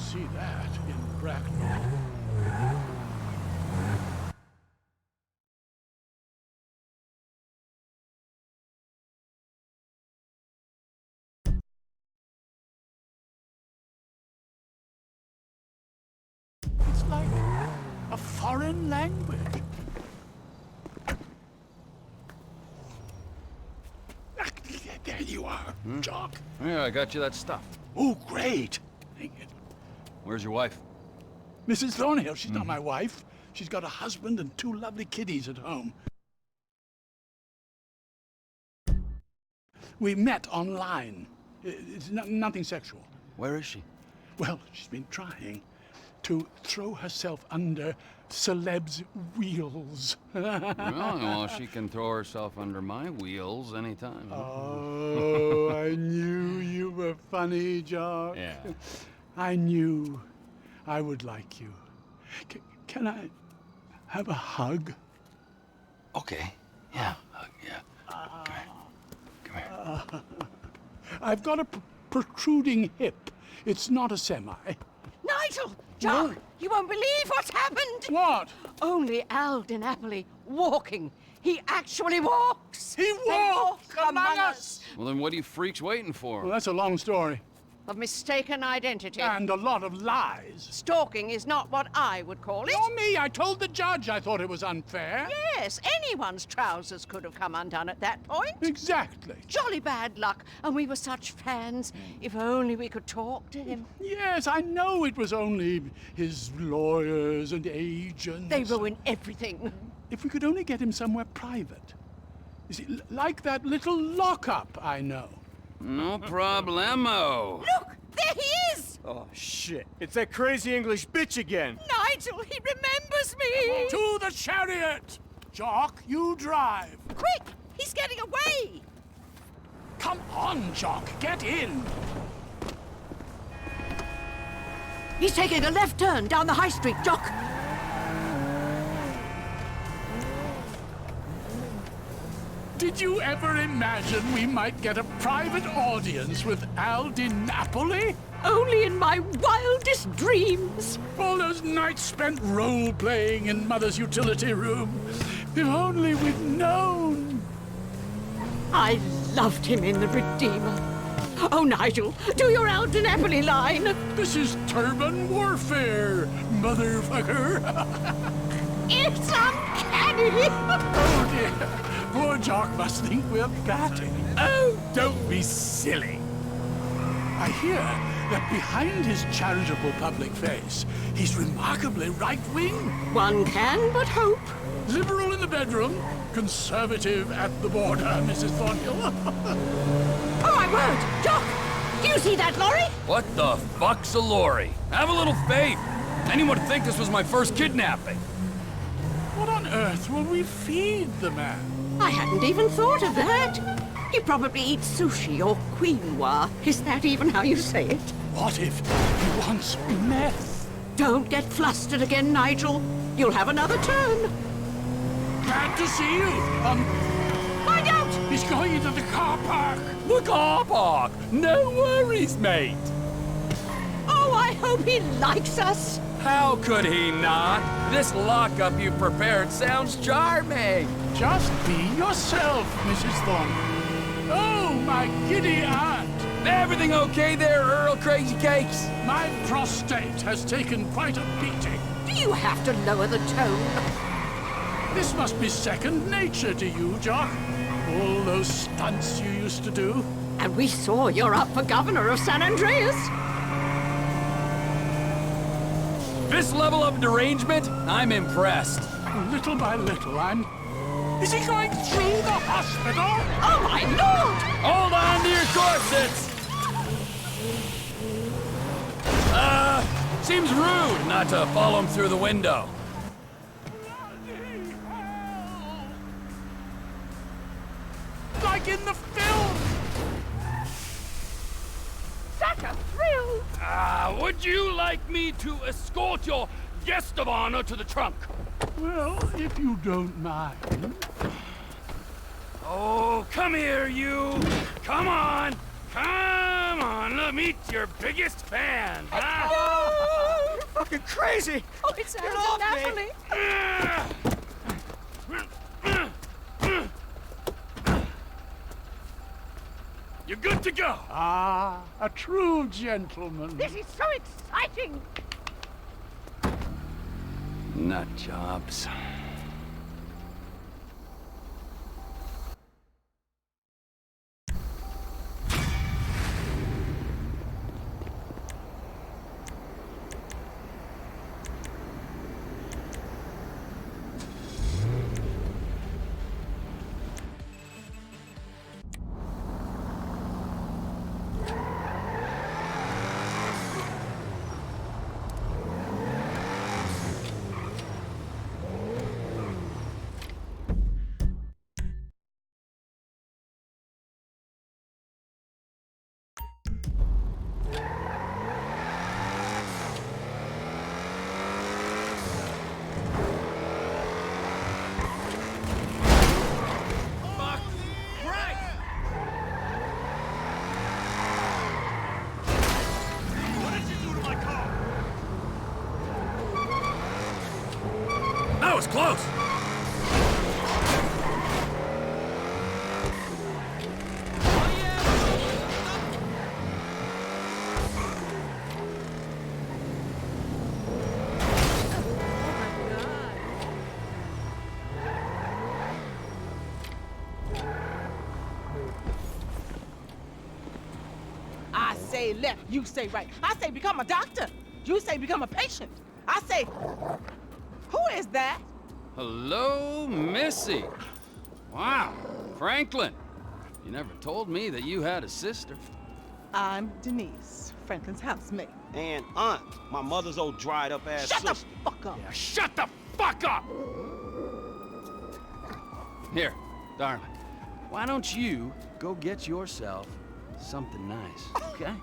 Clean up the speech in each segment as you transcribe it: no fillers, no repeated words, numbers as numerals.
see that in Bracknell. It's like a foreign language. There you are, Jock. Yeah, I got you that stuff. Oh, great. Where's your wife? Mrs. Thornhill, she's not my wife. She's got a husband and 2 lovely kiddies at home. We met online. It's nothing sexual. Where is she? Well, she's been trying to throw herself under celebs' wheels. Well, she can throw herself under my wheels anytime. Oh, I knew you were funny, Jock. Yeah. I knew I would like you. Can I have a hug? Okay. Yeah. Yeah. Come here. I've got a protruding hip. It's not a semi. Nigel! Jock! You won't believe what's happened! What? Only Al Di Napoli walking. He actually walks! He walks among us! Well, then what are you freaks waiting for? Well, that's a long story. Of mistaken identity. And a lot of lies. Stalking is not what I would call it. Oh, me, I told the judge I thought it was unfair. Yes, anyone's trousers could have come undone at that point. Exactly. Jolly bad luck, and we were such fans. If only we could talk to him. Yes, I know it was only his lawyers and agents. They ruin everything. If we could only get him somewhere private. You see, like that little lockup I know. No problemo. Look! There he is! Oh, shit. It's that crazy English bitch again. Nigel, he remembers me! To the chariot! Jock, you drive. Quick! He's getting away! Come on, Jock, get in. He's taking a left turn down the high street, Jock. Did you ever imagine we might get a private audience with Al Di Napoli? Only in my wildest dreams. All those nights spent role-playing in Mother's utility room. If only we'd known. I loved him in The Redeemer. Oh, Nigel, do your Al Di Napoli line. This is turban warfare, motherfucker. It's uncanny. Oh, dear. Poor Jock must think we're batting. Oh, don't be silly. I hear that behind his charitable public face, he's remarkably right-wing. One can but hope. Liberal in the bedroom, conservative at the border, Mrs. Thornhill. Oh, my word! Jock! Do you see that lorry? What the fuck's a lorry? Have a little faith. Anyone would think this was my first kidnapping. What on earth will we feed the man? I hadn't even thought of that. He probably eats sushi or quinoa. Is that even how you say it? What if he wants meth? Don't get flustered again, Nigel. You'll have another turn. Glad to see you. Find out! He's going into the car park. The car park. No worries, mate. Oh, I hope he likes us. How could he not? This lockup you prepared sounds charming. Just be yourself, Mrs. Thornhill. Oh, my giddy aunt. Everything okay there, Earl Crazy Cakes? My prostate has taken quite a beating. Do you have to lower the tone? This must be second nature to you, Jock. All those stunts you used to do. And we saw you're up for governor of San Andreas. This level of derangement, I'm impressed. Little by little, Is he going through the hospital? Oh, my Lord! Hold on to your corsets! Seems rude not to follow him through the window. Like in the film! Such a thrill! Would you like me to escort your guest of honor to the trunk? Well, if you don't mind. Oh, come here, you! Come on! Come on, let me meet your biggest fan, huh? You're fucking crazy! Oh, it's Alden Napoli. You're good to go. Ah, a true gentleman. This is so exciting. Nut jobs. That was close! I say left, you say right. I say become a doctor. You say become a patient. I say, who is that? Hello, Missy. Wow, Franklin. You never told me that you had a sister. I'm Denise, Franklin's housemaid. And aunt, my mother's old dried up ass Shut the sister. fuck up. Now shut the fuck up! Here, darling. Why don't you go get yourself something nice, okay?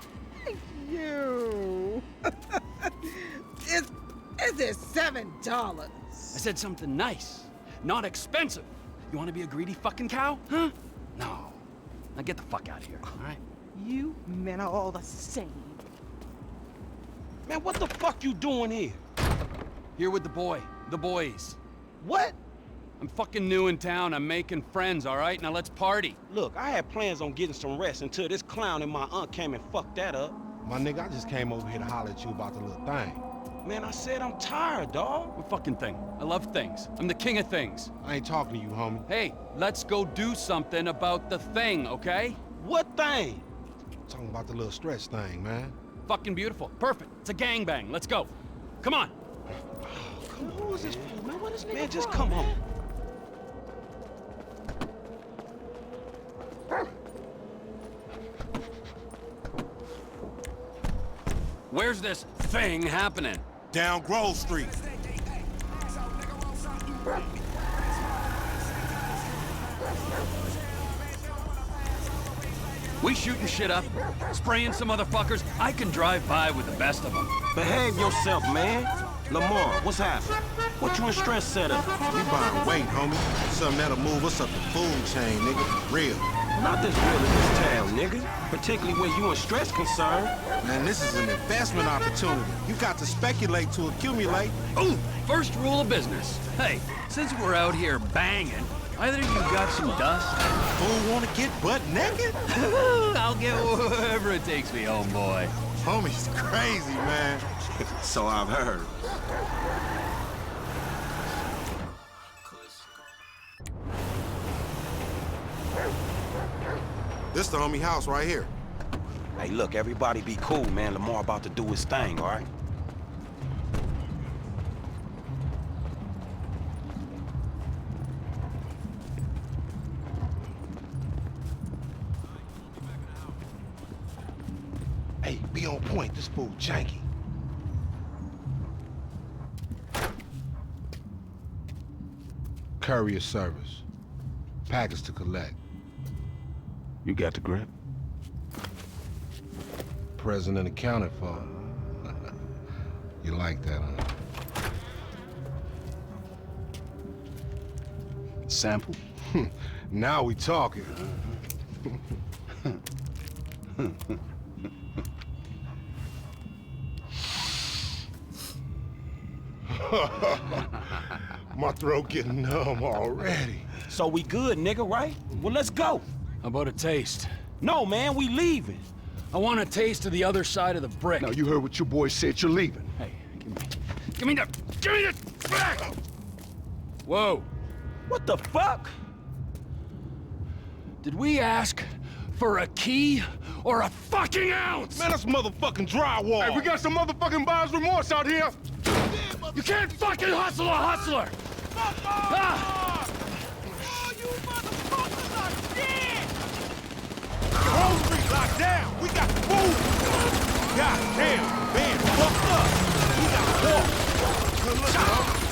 You. Is it $7? I said something nice, not expensive. You want to be a greedy fucking cow, huh? No. Now get the fuck out of here, all right? You men are all the same. Man, what the fuck you doing here? Here with the boys. What? I'm fucking new in town. I'm making friends, all right? Now let's party. Look, I had plans on getting some rest until this clown and my aunt came and fucked that up. My nigga, I just came over here to holler at you about the little thing. Man, I said I'm tired, dawg. What fucking thing? I love things. I'm the king of things. I ain't talking to you, homie. Hey, let's go do something about the thing, okay? What thing? Talking about the little stretch thing, man. Fucking beautiful. Perfect. It's a gangbang. Let's go. Come on. Come on, who is this fool, man? What is man, just come on. Where's this thing happening? Down Grove Street. We shooting shit up, spraying some motherfuckers. I can drive by with the best of them. Behave yourself, man. Lamar, what's happening? What you in stress set up? We buying weight, homie. Something that'll move us up the food chain, nigga. Real. Not this real in this town, nigga. Particularly when you in stress concerned. Man, this is an investment opportunity. You got to speculate to accumulate. Ooh, first rule of business. Hey, since we're out here banging, either you got some dust? Fool wanna get butt naked? I'll get wherever it takes me, homeboy. Homie's crazy, man. So I've heard. This the homie house right here. Hey, look, everybody be cool, man. Lamar about to do his thing, all right? Hey, be on point. This fool janky. Courier service. Package to collect. You got the grip? Present and accounted for. You like that, huh? Sample? Now we talking. My throat getting numb already. So we good, nigga, right? Well, let's go. How about a taste? No, man, we leaving. I want a taste of the other side of the brick. Now, you heard what your boy said. You're leaving. Hey, give me the back! Whoa. What the fuck? Did we ask for a key or a fucking ounce? Man, that's motherfucking drywall. Hey, we got some motherfucking buyer's remorse out here. You can't fucking hustle a hustler! Ah! Oh, you motherfuckers are dead! The whole street locked down. We got to move. God damn, man, fucked up. We got to walk. Good luck,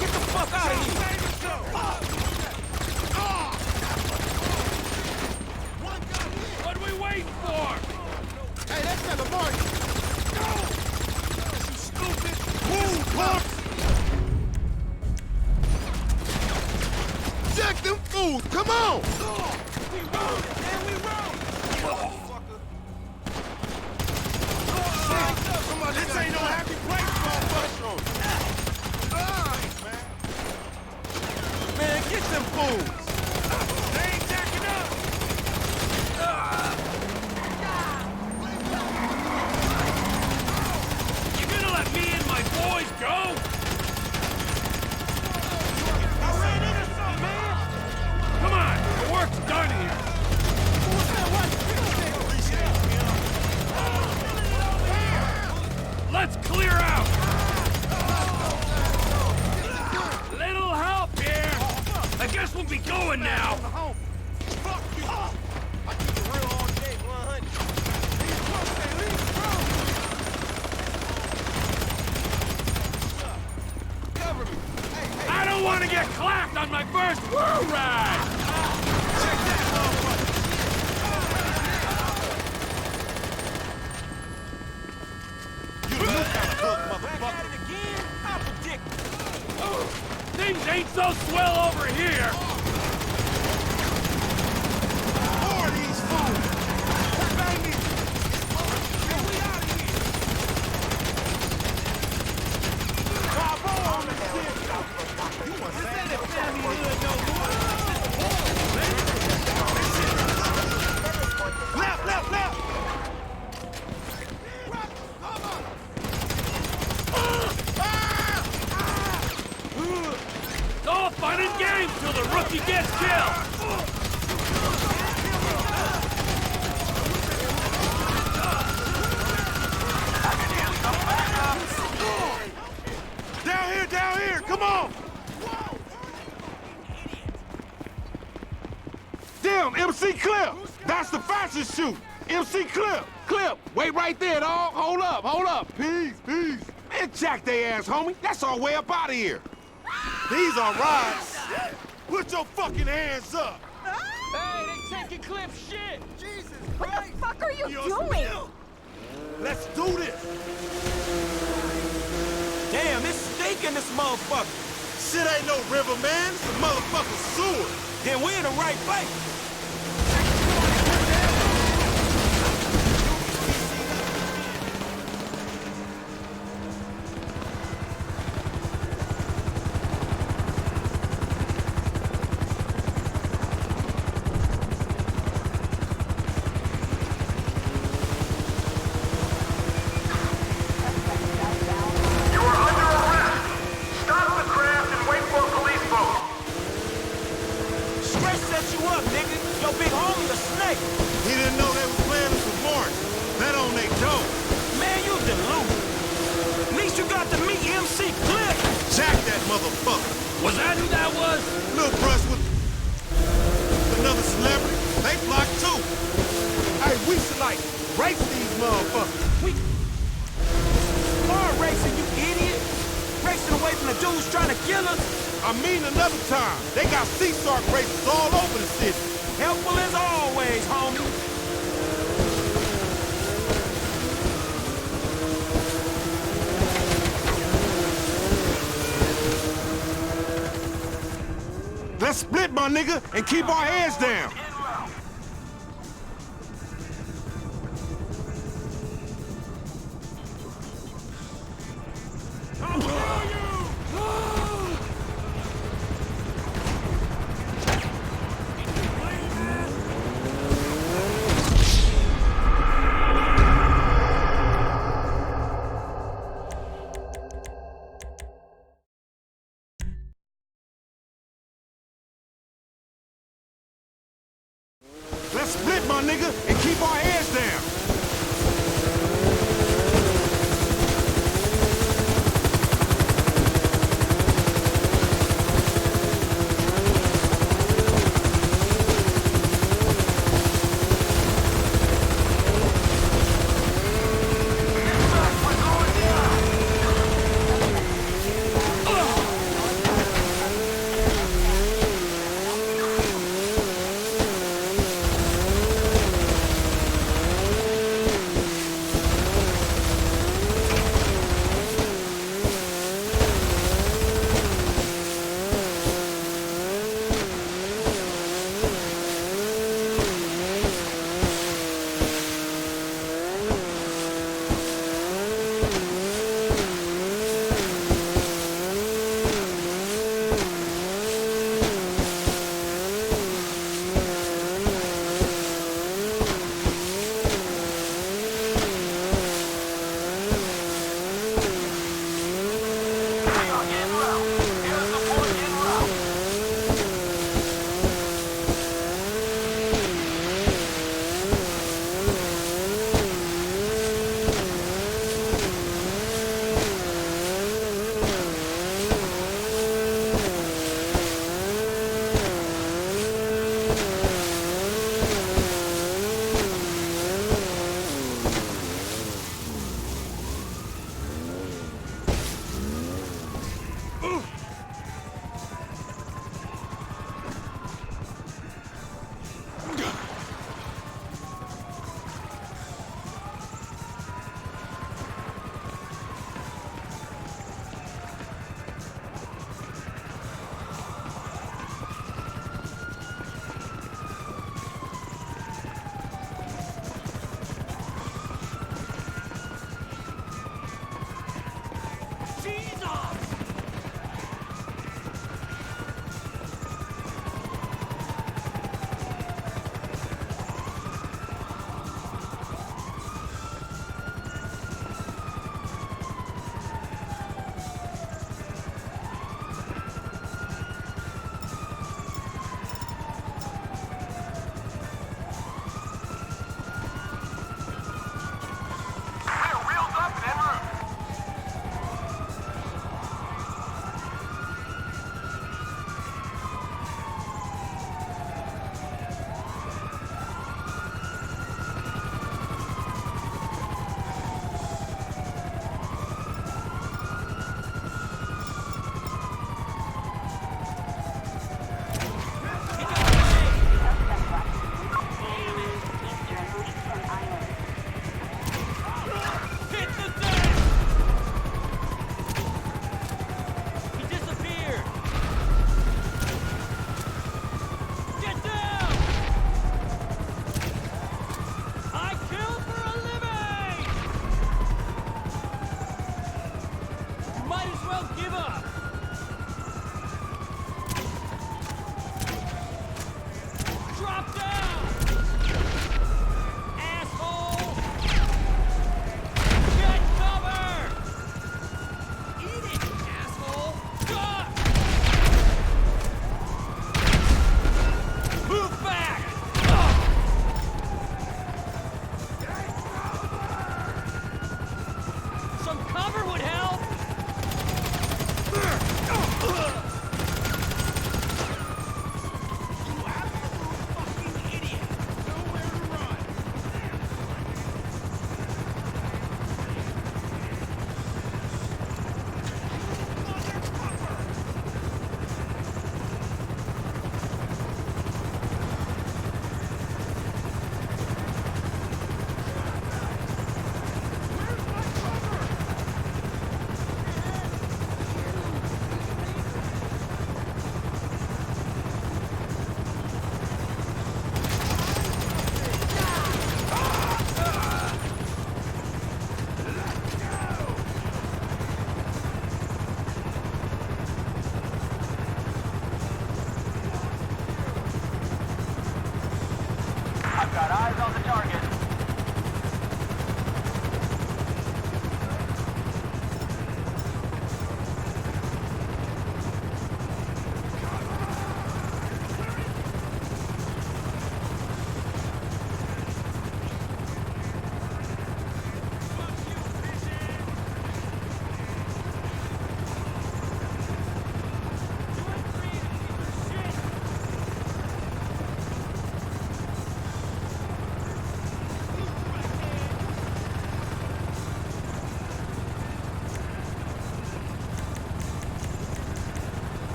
get the fuck out of here. What are we waiting for? Hey, that's the mark. Go! You stupid. Move, punks! Check them fools! Come on! We roll, and we roll! This ain't no happy place, motherfucker! Man, get them fools! They ain't jacking up! You gonna let me and my boys go? I ran into something, man! Come on, the work's done here. Let's clear out! Little help here! I guess we'll be going now! Fuck you! I keep it real all day, 100. Cover me! Hey, I don't want to get clapped on my first woo ride! check that motherfucker! You the new kind of hook, motherfucker! Back at it again? I predict. Things ain't so swell over here! More of these fools! Bang me! Get we out of here! Bravo on the shit! You want to say that family hood no more? Left, left, left! It's all fun and games till the rookie gets killed! Down here, come on! Damn, MC Clip! That's the fastest shoot! MC Clip! Clip! Wait right there, dog! Hold up! Peace! Man, jack they ass, homie! That's our way up out of here! These are rides! Put your fucking hands up! Hey, they taking Clip shit! Jesus What the fuck are you doing? Let's do this! Damn, it's stinking this motherfucker! Shit ain't no river, man. It's a motherfucking sewer. Then we're in the right place. Was that who that was? Lil Brush with another celebrity. They blocked too. Hey, we should like race these motherfuckers. We car racing, you idiot. Racing away from the dudes trying to kill us. I mean another time. They got sea shark races all over the city. Helpful as always, homie. Let's split, my nigga, and keep our heads down. Who are you? gotta split, my nigga, and keep our heads down.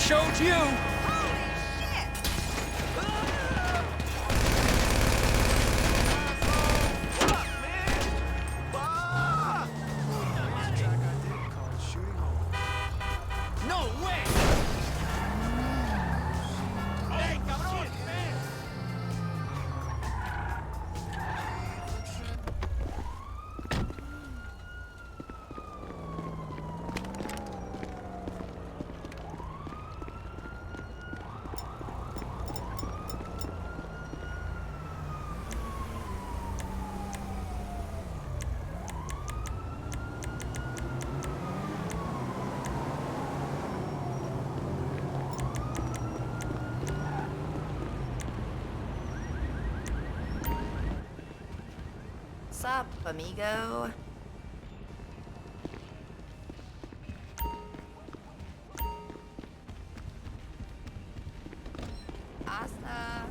showed you. Holy shit! No way! Hey, cabrón, man. Sup, amigo? Asta.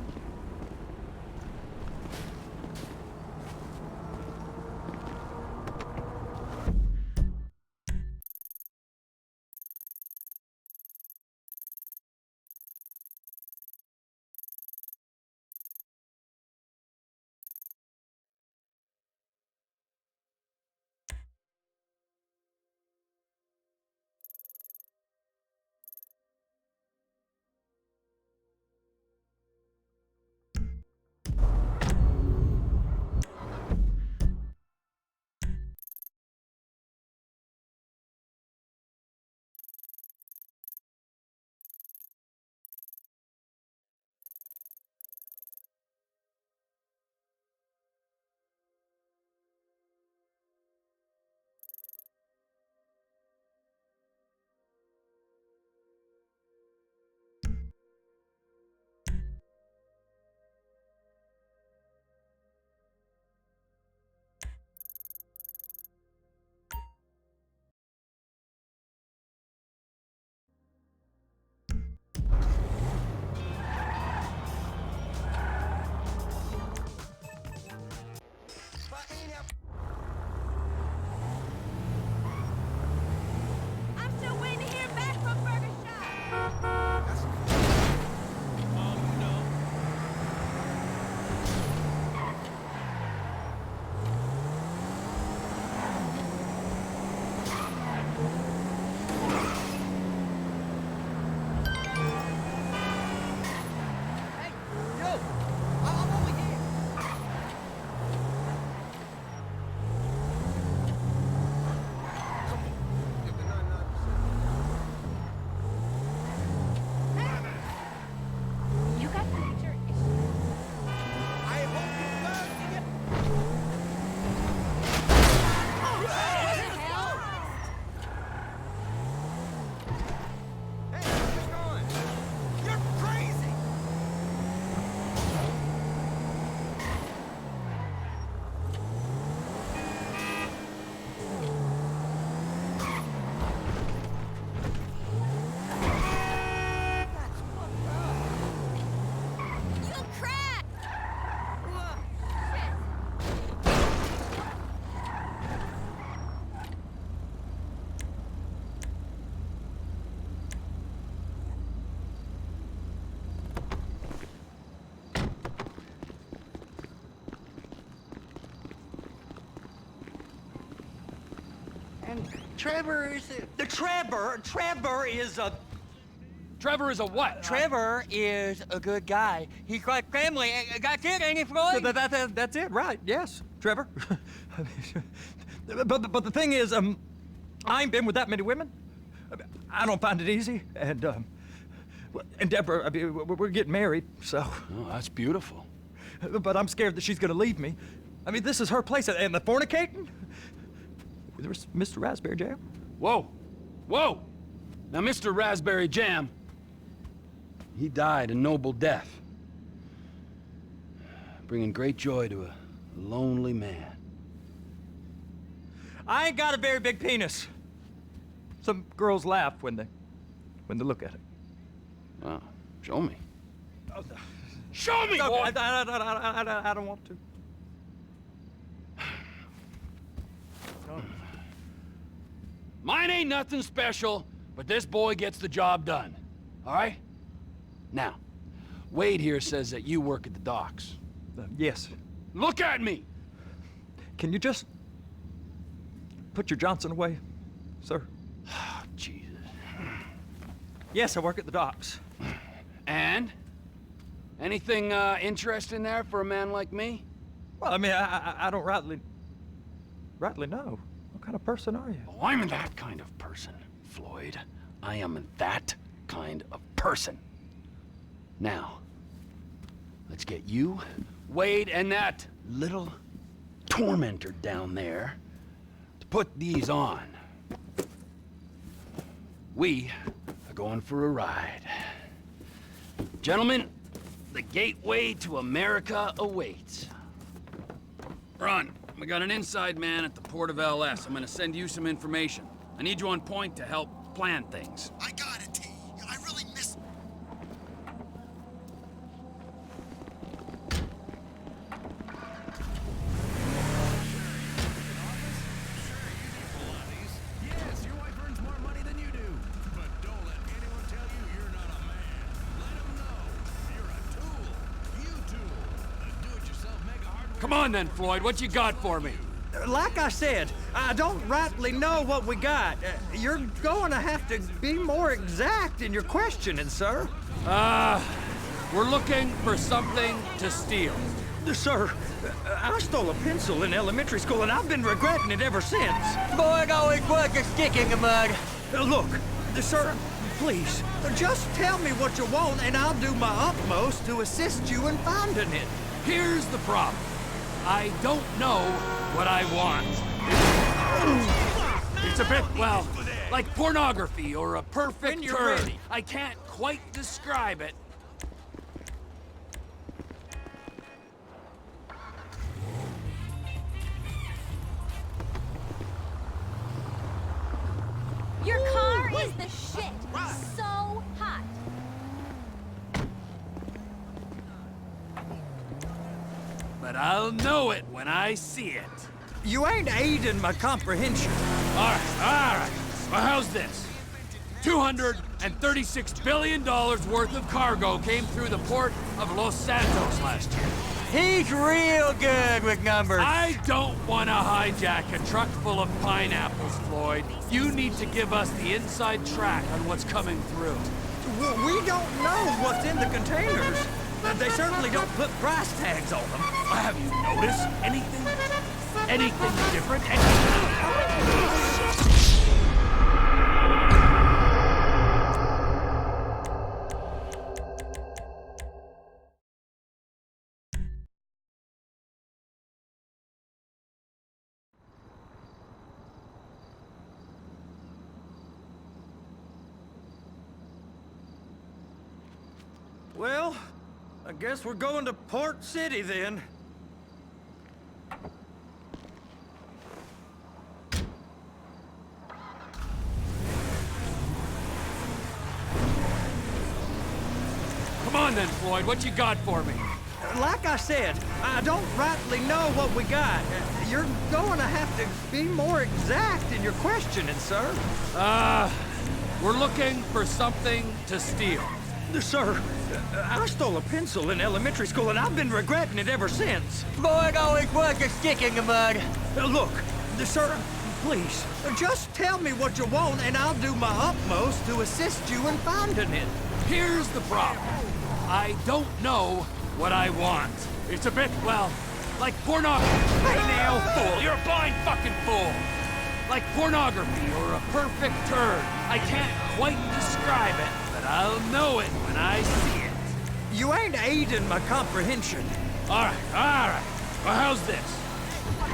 I'm still waiting to hear back from Burger Shop. You got major issues. I hope you learn. Hey, where's you going? You're crazy. You cracked! Ugh, And Trevor is Trevor is a Trevor is a what? Trevor is a good guy. He's like family. That's it, ain't it, Floyd? That's it, right? Yes, Trevor. but the thing is, I ain't been with that many women. I don't find it easy, and Deborah, I mean, we're getting married, so. Oh, that's beautiful. But I'm scared that she's gonna leave me. I mean, this is her place, and the fornicating. There's Mr. Raspberry Jam. Whoa, whoa! Now, Mr. Raspberry Jam, he died a noble death, bringing great joy to a lonely man. I ain't got a very big penis. Some girls laugh when they look at it. Wow, show me. Oh, Show me, no, boy! I don't want to. Mine ain't nothing special, but this boy gets the job done. all right? Now, Wade here says that you work at the docks. Yes. Look at me! Can you just put your Johnson away, sir? Oh, Jesus. Yes, I work at the docks. And? Anything interesting there for a man like me? Well, I mean, I don't rightly know. What kind of person are you? Oh, I'm that kind of person, Floyd. I am that kind of person. Now, let's get you, Wade, and that little tormentor down there to put these on. We are going for a ride. Gentlemen, the gateway to America awaits. Ron, we got an inside man at the port of LS. I'm gonna send you some information. I need you on point to help plan things. I got it, T. I really miss... Yes, your wife earns more money than you do. But don't let anyone tell you you're not a man. Let them know you're a tool. You tool. A do-it-yourself mega hardware... Come on then, Floyd, what you got for me? Like I said, I don't rightly know what we got. You're going to have to be more exact in your questioning, sir. We're looking for something to steal. Sir, I stole a pencil in elementary school, and I've been regretting it ever since. Boy, it always was a stick in the mud. Look, sir, please, just tell me what you want, and I'll do my utmost to assist you in finding it. Here's the problem. I don't know what I want. It's a bit, well, like pornography or a perfect When you're turd. ready. I can't quite describe it. Your car is the shit. So hot. But I'll know it when I see it. You ain't aiding my comprehension. All right. Well, how's this? $236 billion worth of cargo came through the port of Los Santos last year. He's real good with numbers. I don't want to hijack a truck full of pineapples, Floyd. You need to give us the inside track on what's coming through. We don't know what's in the containers. They certainly don't put price tags on them. Have you noticed anything? Anything different? Well, I guess we're going to Port City then. Come on then, Floyd, what you got for me? Like I said, I don't rightly know what we got. You're going to have to be more exact in your questioning, sir. We're looking for something to steal. Sir, I stole a pencil in elementary school, and I've been regretting it ever since. Boy, it always was a stick in the mud. Look, sir, please, just tell me what you want, and I'll do my utmost to assist you in finding it. Here's the problem. I don't know what I want. It's a bit, well, like pornography. Hey now, fool, you're a blind fucking fool. Like pornography or a perfect turd. I can't quite describe it, but I'll know it when I see it. You ain't aiding my comprehension. All right. Well, how's this?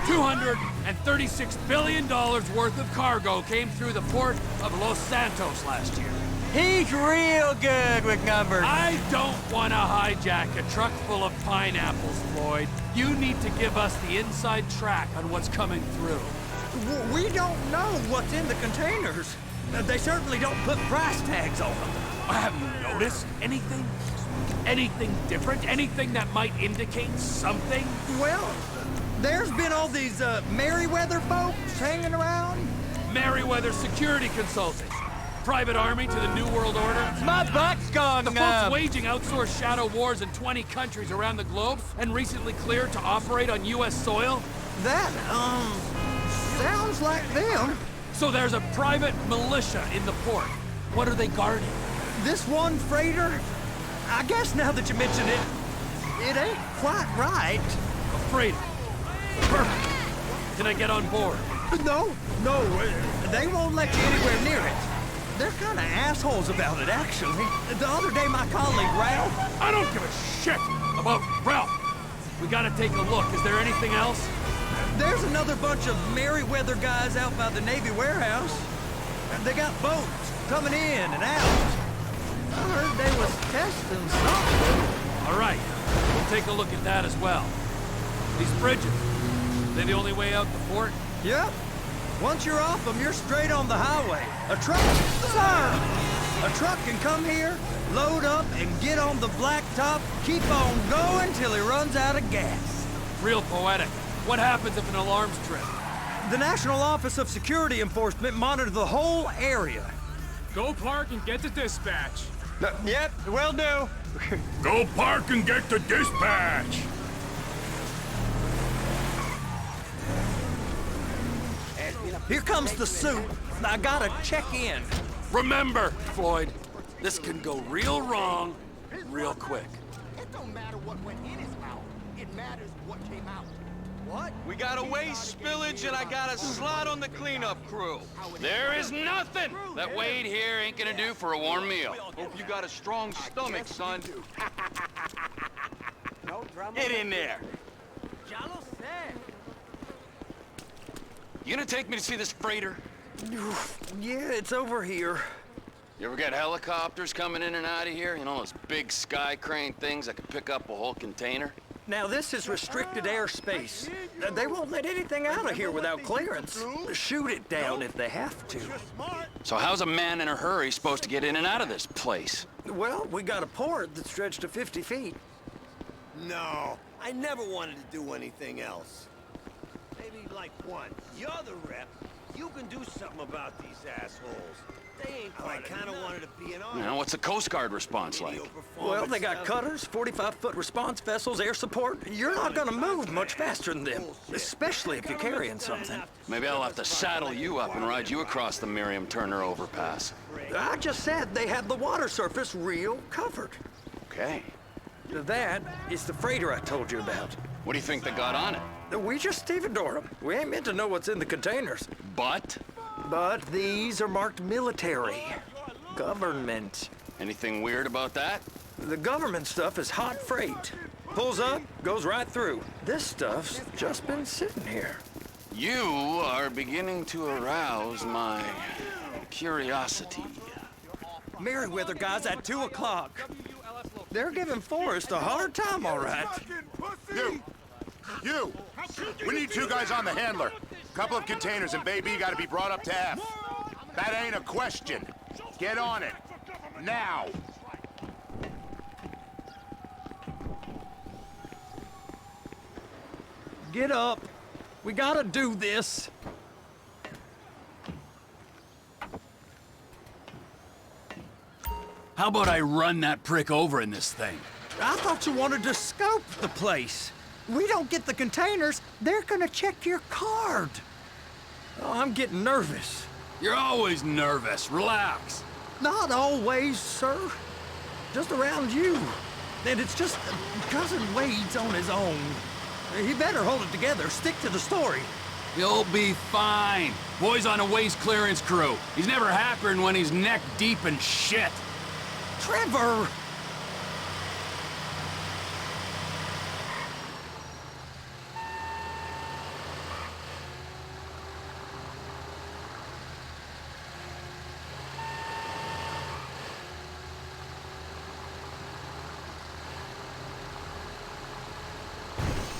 $236 billion worth of cargo came through the port of Los Santos last year. He's real good with numbers. I don't want to hijack a truck full of pineapples, Floyd. You need to give us the inside track on what's coming through. We don't know what's in the containers. They certainly don't put price tags on them. Have you noticed anything? Anything different? Anything that might indicate something? Well, there's been all these Merryweather folks hanging around. Merryweather Security Consulting. private army to the New World Order? My butt's gone The numb. folks waging outsourced shadow wars in 20 countries around the globe and recently cleared to operate on U.S. soil? That, sounds like them. So there's a private militia in the port. What are they guarding? This one freighter, I guess now that you mention it, it ain't quite right. A freighter. Perfect. Can I get on board? No, they won't let you anywhere near it. They're kind of assholes about it, actually. The other day, my colleague, Ralph... I don't give a shit about Ralph. We gotta take a look. Is there anything else? There's another bunch of Merryweather guys out by the Navy warehouse. They got boats coming in and out. I heard they was testing something. All right, we'll take a look at that as well. These bridges, are they the only way out the port? Yep. Once you're off them, you're straight on the highway. A truck, sir! A truck can come here, load up, and get on the blacktop, keep on going till he runs out of gas. Real poetic. What happens if an alarm's tripped? The National Office of Security Enforcement monitors the whole area. Go park and get to dispatch. Yep, will do. Go park and get to dispatch. Here comes the suit. I gotta check in. Remember, Floyd, this can go real wrong, real quick. It don't matter what went in his mouth. It matters what came out. What? We got a waste spillage and I got a slot on the cleanup crew. There is nothing that Wade here ain't gonna do for a warm meal. Hope you got a strong stomach, son. Get in there. You gonna take me to see this freighter? Yeah, it's over here. You ever got helicopters coming in and out of here? You know, those big sky crane things that could pick up a whole container? Now, this is restricted airspace. They won't let anything out of here without clearance. Shoot it down if they have to. So how's a man in a hurry supposed to get in and out of this place? Well, we got a port that stretched to 50 feet. No, I never wanted to do anything else. Maybe like once. You're the rep. You can do something about these assholes. They ain't I kind of wanted to be an army. You know, what's the Coast Guard response like? Well, they got cutters, 45-foot response vessels, air support. You're not gonna move much faster than them, especially if you're carrying something. Maybe I'll have to saddle you up and ride you across the Miriam Turner overpass. I just said they had the water surface real covered. Okay. That is the freighter I told you about. What do you think they got on it? We just stevedore them. We ain't meant to know what's in the containers. But these are marked military. Government. Anything weird about that? The government stuff is hot freight. Pulls up, goes right through. This stuff's just been sitting here. You are beginning to arouse my curiosity. Merryweather guys at 2 o'clock. They're giving Forrest a hard time, all right. You! We need 2 guys on the handler. Couple of containers and baby gotta be brought up to F. That ain't a question. Get on it. Now! Get up. We gotta do this. How about I run that prick over in this thing? I thought you wanted to scope the place. We don't get the containers, they're gonna check your card. Oh, I'm getting nervous. You're always nervous. Relax. Not always, sir. Just around you. And it's just Cousin Wade's on his own. He better hold it together, stick to the story. You'll be fine. Boy's on a waste clearance crew. He's never happier than when he's neck deep in shit. Trevor!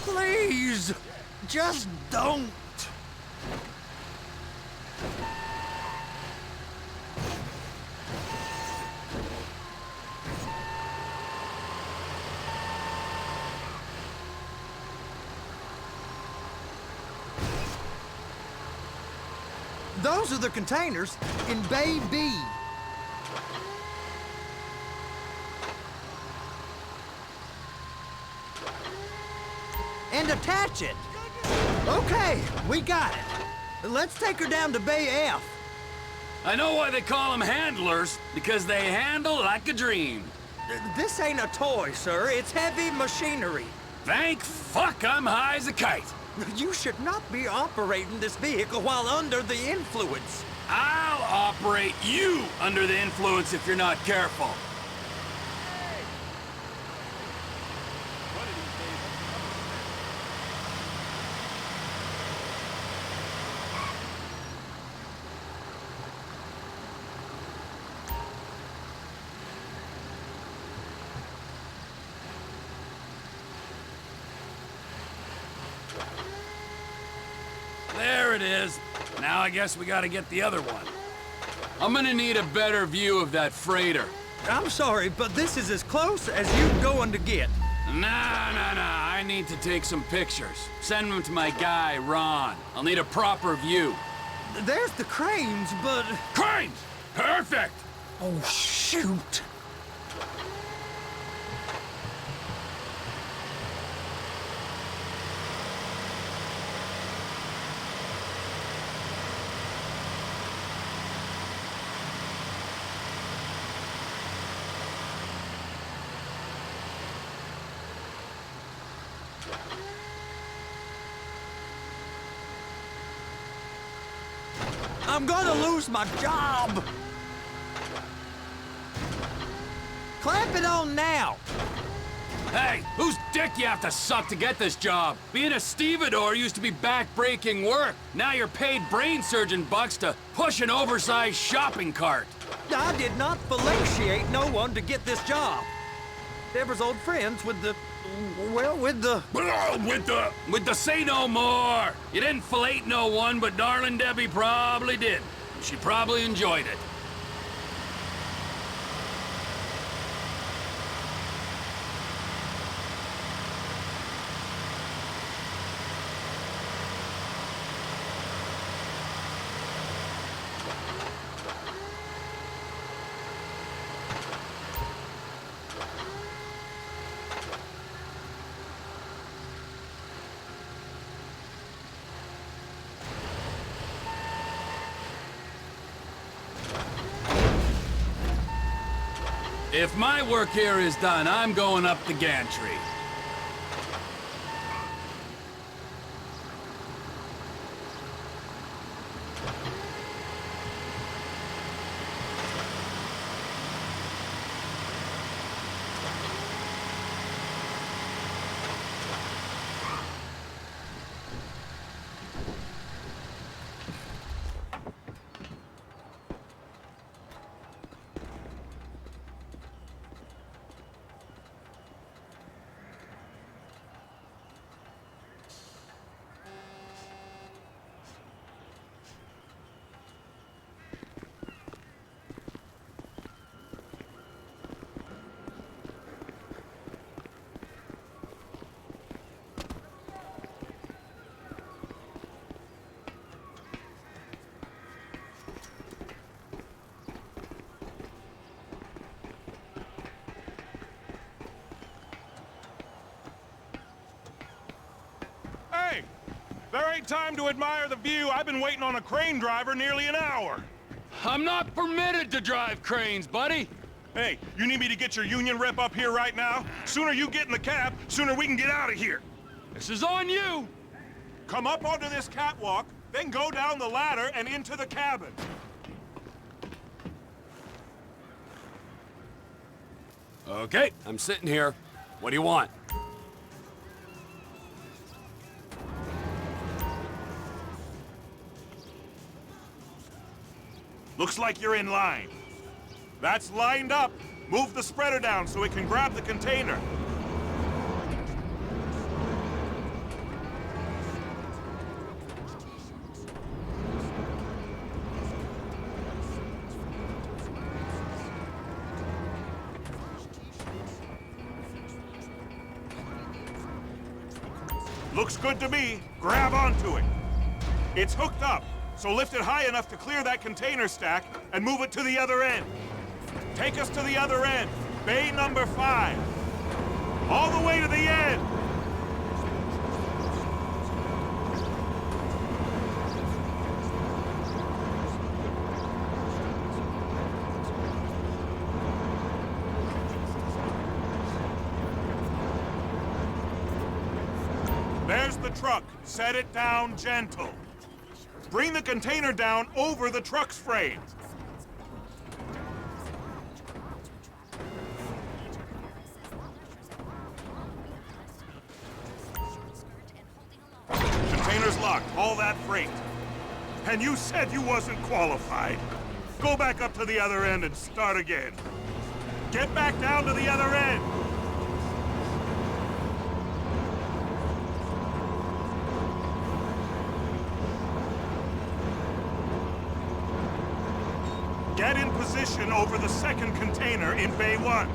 Please, just don't. Those are the containers in Bay B. watch it. Okay, we got it. Let's take her down to Bay F. I know why they call them handlers, because they handle like a dream. This ain't a toy, sir. It's heavy machinery. Thank fuck I'm high as a kite. You should not be operating this vehicle while under the influence. I'll operate you under the influence if you're not careful. There it is. Now I guess we gotta get the other one. I'm gonna need a better view of that freighter. I'm sorry, but this is as close as you're going to get. Nah. I need to take some pictures. Send them to my guy, Ron. I'll need a proper view. There's the cranes, but... Cranes! Perfect! Oh, shoot. I'm gonna lose my job! Clamp it on now! Hey, whose dick you have to suck to get this job? Being a stevedore used to be back-breaking work. Now you're paid brain surgeon bucks to push an oversized shopping cart. I did not fellatiate no one to get this job. Deborah's old friends with the... well, with the... With the say no more! You didn't fillet no one, but darling Debbie probably did. She probably enjoyed it. If my work here is done, I'm going up the gantry. There ain't time to admire the view. I've been waiting on a crane driver nearly an hour. I'm not permitted to drive cranes, buddy. Hey, you need me to get your union rep up here right now? Sooner you get in the cab, sooner we can get out of here. This is on you. Come up onto this catwalk, then go down the ladder and into the cabin. Okay, I'm sitting here. What do you want? Looks like you're in line. That's lined up. Move the spreader down so it can grab the container. Looks good to me. Grab onto it. It's hooked up, so lift it high enough to clear that container stack and move it to the other end. Take us to the other end, bay number 5. All the way to the end. truck. Set it down gentle. Bring the container down over the truck's frame. Container's locked. Haul that freight. And you said you wasn't qualified. Go back up to the other end and start again. Get back down to the other end. Get in position over the second container in Bay 1.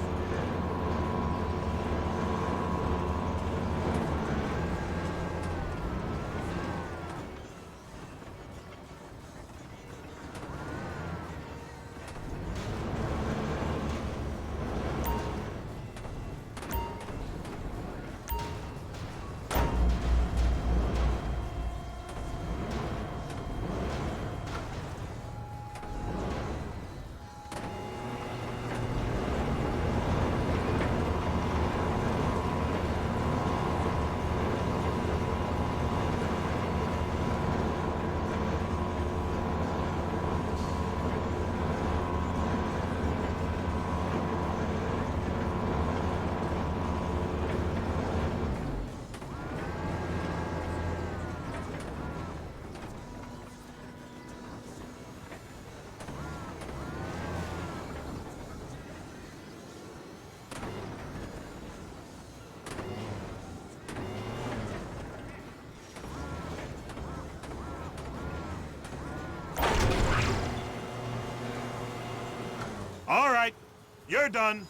All right, you're done.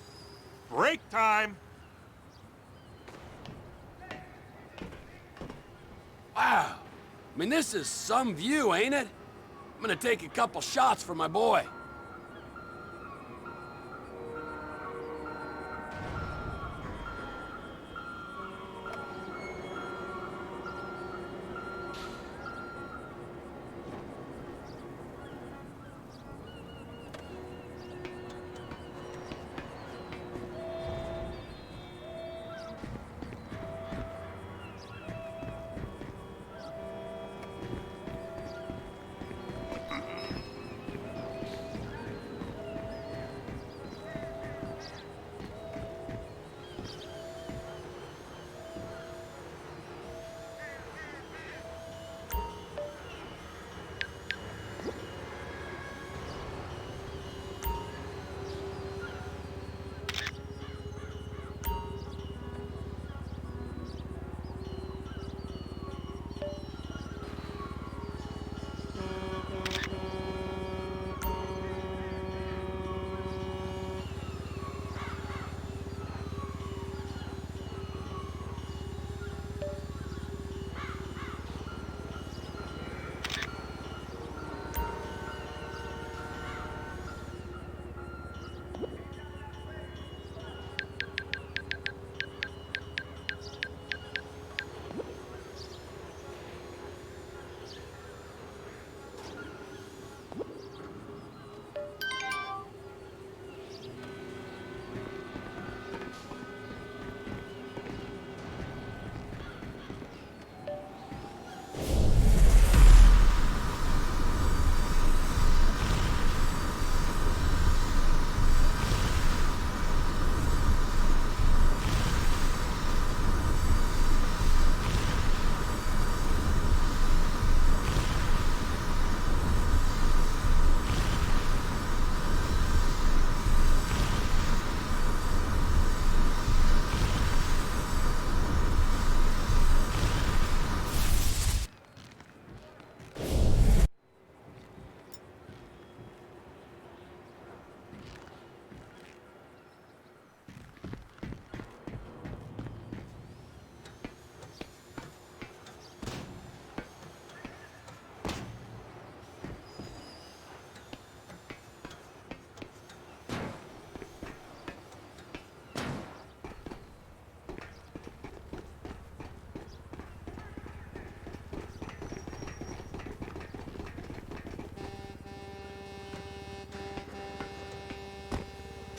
Break time. Wow. I mean, this is some view, ain't it? I'm gonna take a couple shots for my boy.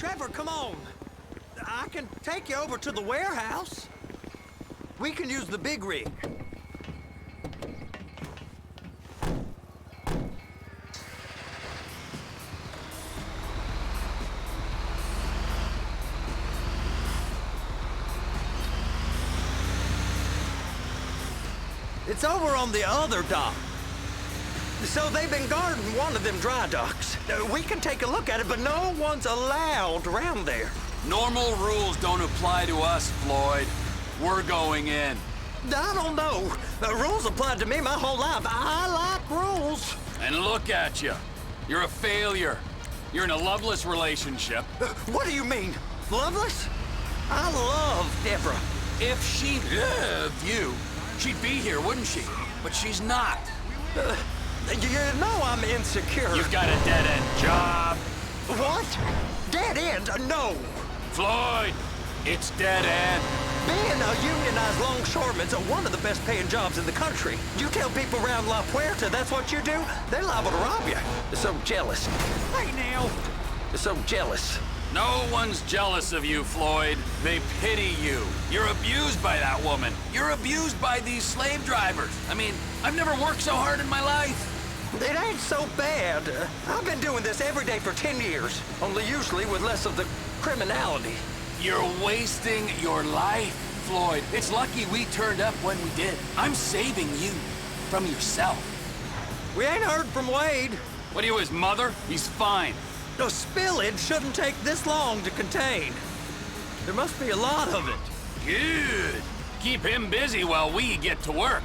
Trevor, come on. I can take you over to the warehouse. We can use the big rig. It's over on the other dock. So they've been guarding one of them dry docks. We can take a look at it, but no one's allowed around there. Normal rules don't apply to us, Floyd. We're going in. I don't know. The rules applied to me my whole life. I like rules. And look at you. You're a failure. You're in a loveless relationship. What do you mean? Loveless? I love Deborah. If she loved you, she'd be here, wouldn't she? But she's not. You know I'm insecure. You've got a dead-end job. What? Dead end? No. Floyd, it's dead end. Being a unionized longshoreman's one of the best paying jobs in the country. You tell people around La Puerta that's what you do, they're liable to rob you. They're so jealous. Hey, now. They're so jealous. No one's jealous of you, Floyd. They pity you. You're abused by that woman. You're abused by these slave drivers. I mean, I've never worked so hard in my life. It ain't so bad. I've been doing this every day for 10 years, only usually with less of the criminality. You're wasting your life, Floyd. It's lucky we turned up when we did. I'm saving you from yourself. We ain't heard from Wade. What are you, his mother? He's fine. The spillage shouldn't take this long to contain. There must be a lot of it. Good. Keep him busy while we get to work.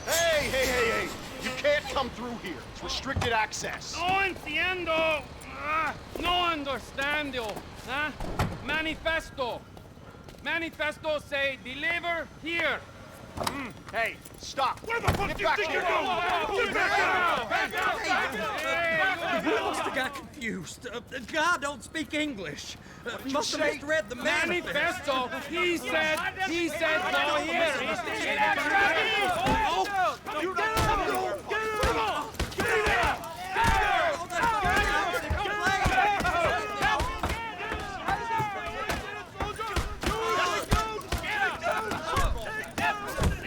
Hey! You can't come through here. It's restricted access. No entiendo. No understando. Manifesto. Manifesto say deliver here. Hey, stop. Where the fuck do you think you're going? He must have got confused. The guy don't speak English. Must have misread the manifesto. He said go here.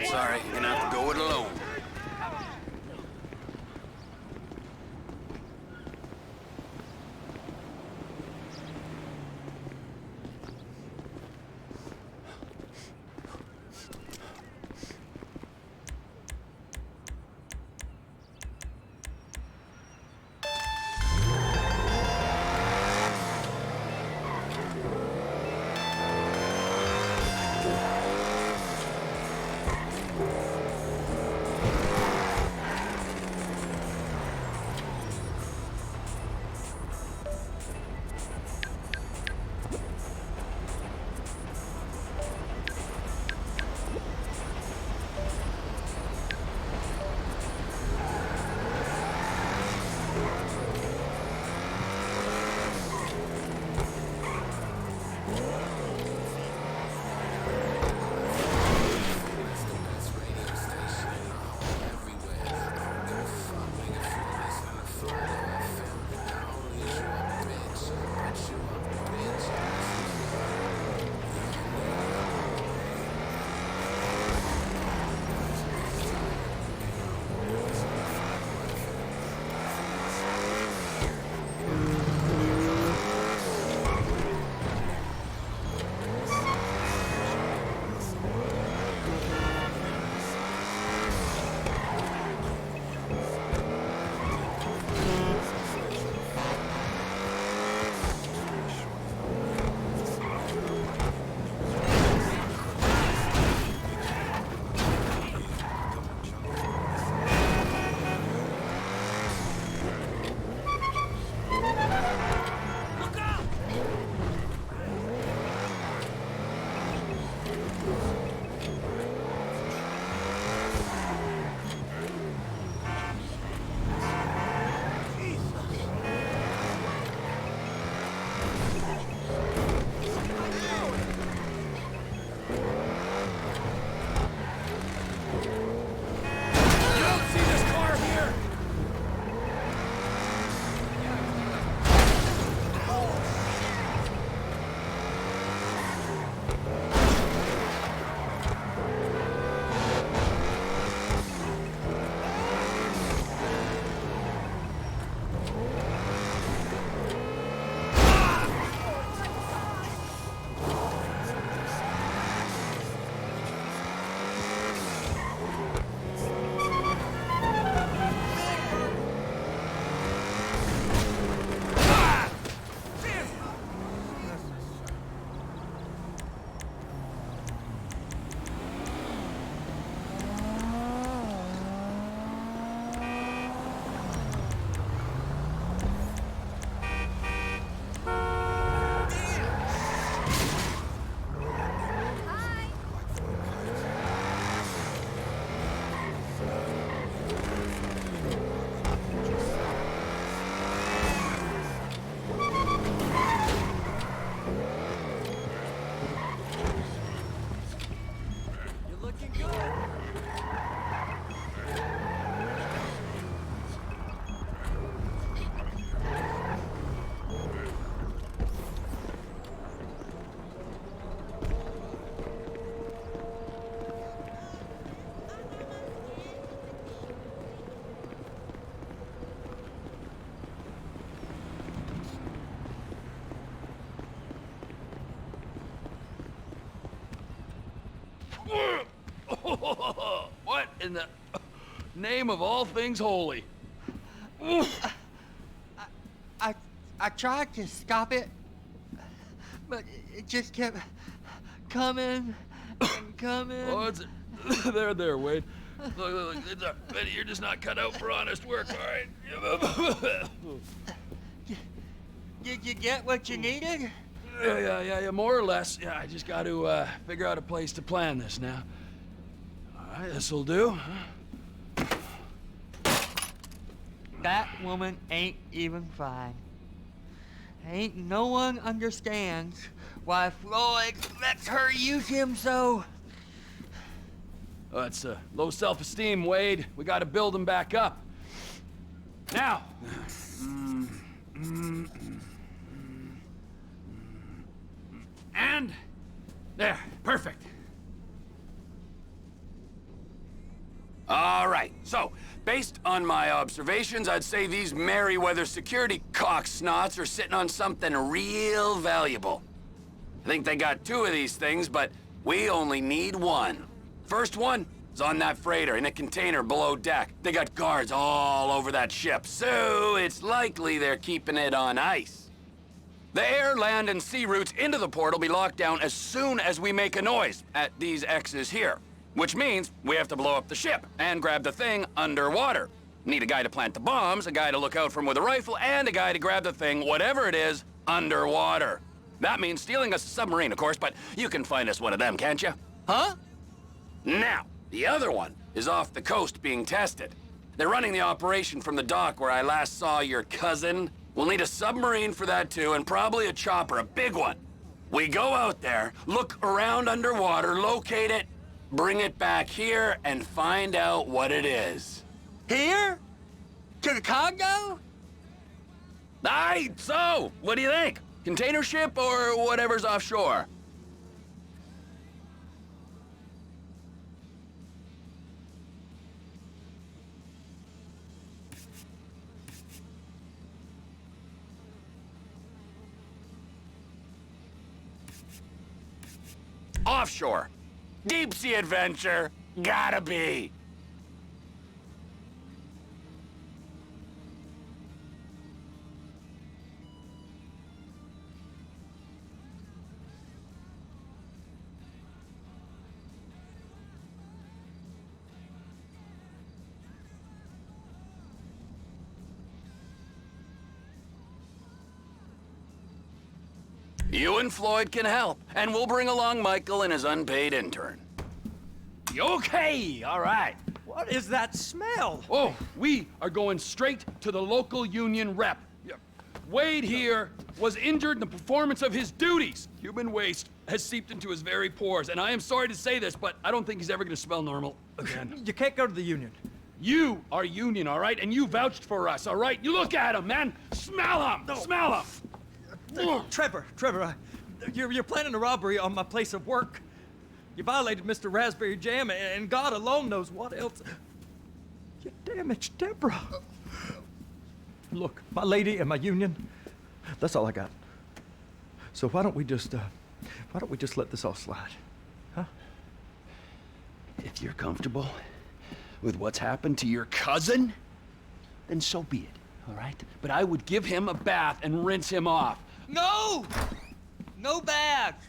Sorry, you're gonna have to go it alone. in the name of all things holy? I tried to stop it, but it just kept coming and coming. Oh, it's there, Wade. Look, you're just not cut out for honest work, all right? Did you get what you needed? Yeah, more or less. Yeah, I just got to figure out a place to plan this now. All right, this'll do. That woman ain't even fine. Ain't no one understands why Floyd lets her use him so. Oh, that's low self-esteem, Wade. We got to build him back up. Now. And there, perfect. All right, so, based on my observations, I'd say these Merryweather security cocksnots are sitting on something real valuable. I think they got 2 of these things, but we only need 1. First one is on that freighter in a container below deck. They got guards all over that ship, so it's likely they're keeping it on ice. The air, land, and sea routes into the port will be locked down as soon as we make a noise at these X's here. Which means we have to blow up the ship and grab the thing underwater. Need a guy to plant the bombs, a guy to look out for him with a rifle, and a guy to grab the thing, whatever it is, underwater. That means stealing us a submarine, of course, but you can find us one of them, can't you? Huh? Now, the other one is off the coast being tested. They're running the operation from the dock where I last saw your cousin. We'll need a submarine for that too, and probably a chopper, a big one. We go out there, look around underwater, locate it, bring it back here, and find out what it is. Here? To the Congo? Aye, so, what do you think? Container ship or whatever's offshore? Offshore. Deep sea adventure. Gotta be. You and Floyd can help, and we'll bring along Michael and his unpaid intern. Okay, all right. What is that smell? Oh, we are going straight to the local union rep. Wade here was injured in the performance of his duties. Human waste has seeped into his very pores, and I am sorry to say this, but I don't think he's ever gonna smell normal again. You can't go to the union. You are union, all right? And you vouched for us, all right? You look at him, man. Smell him. No. Smell him. Trevor, you're planning a robbery on my place of work. You violated Mr. Raspberry Jam, and God alone knows what else. You damaged Deborah. Look, my lady and my union, that's all I got. So why don't we just let this all slide, huh? If you're comfortable with what's happened to your cousin, then so be it, all right? But I would give him a bath and rinse him off. No! No bath!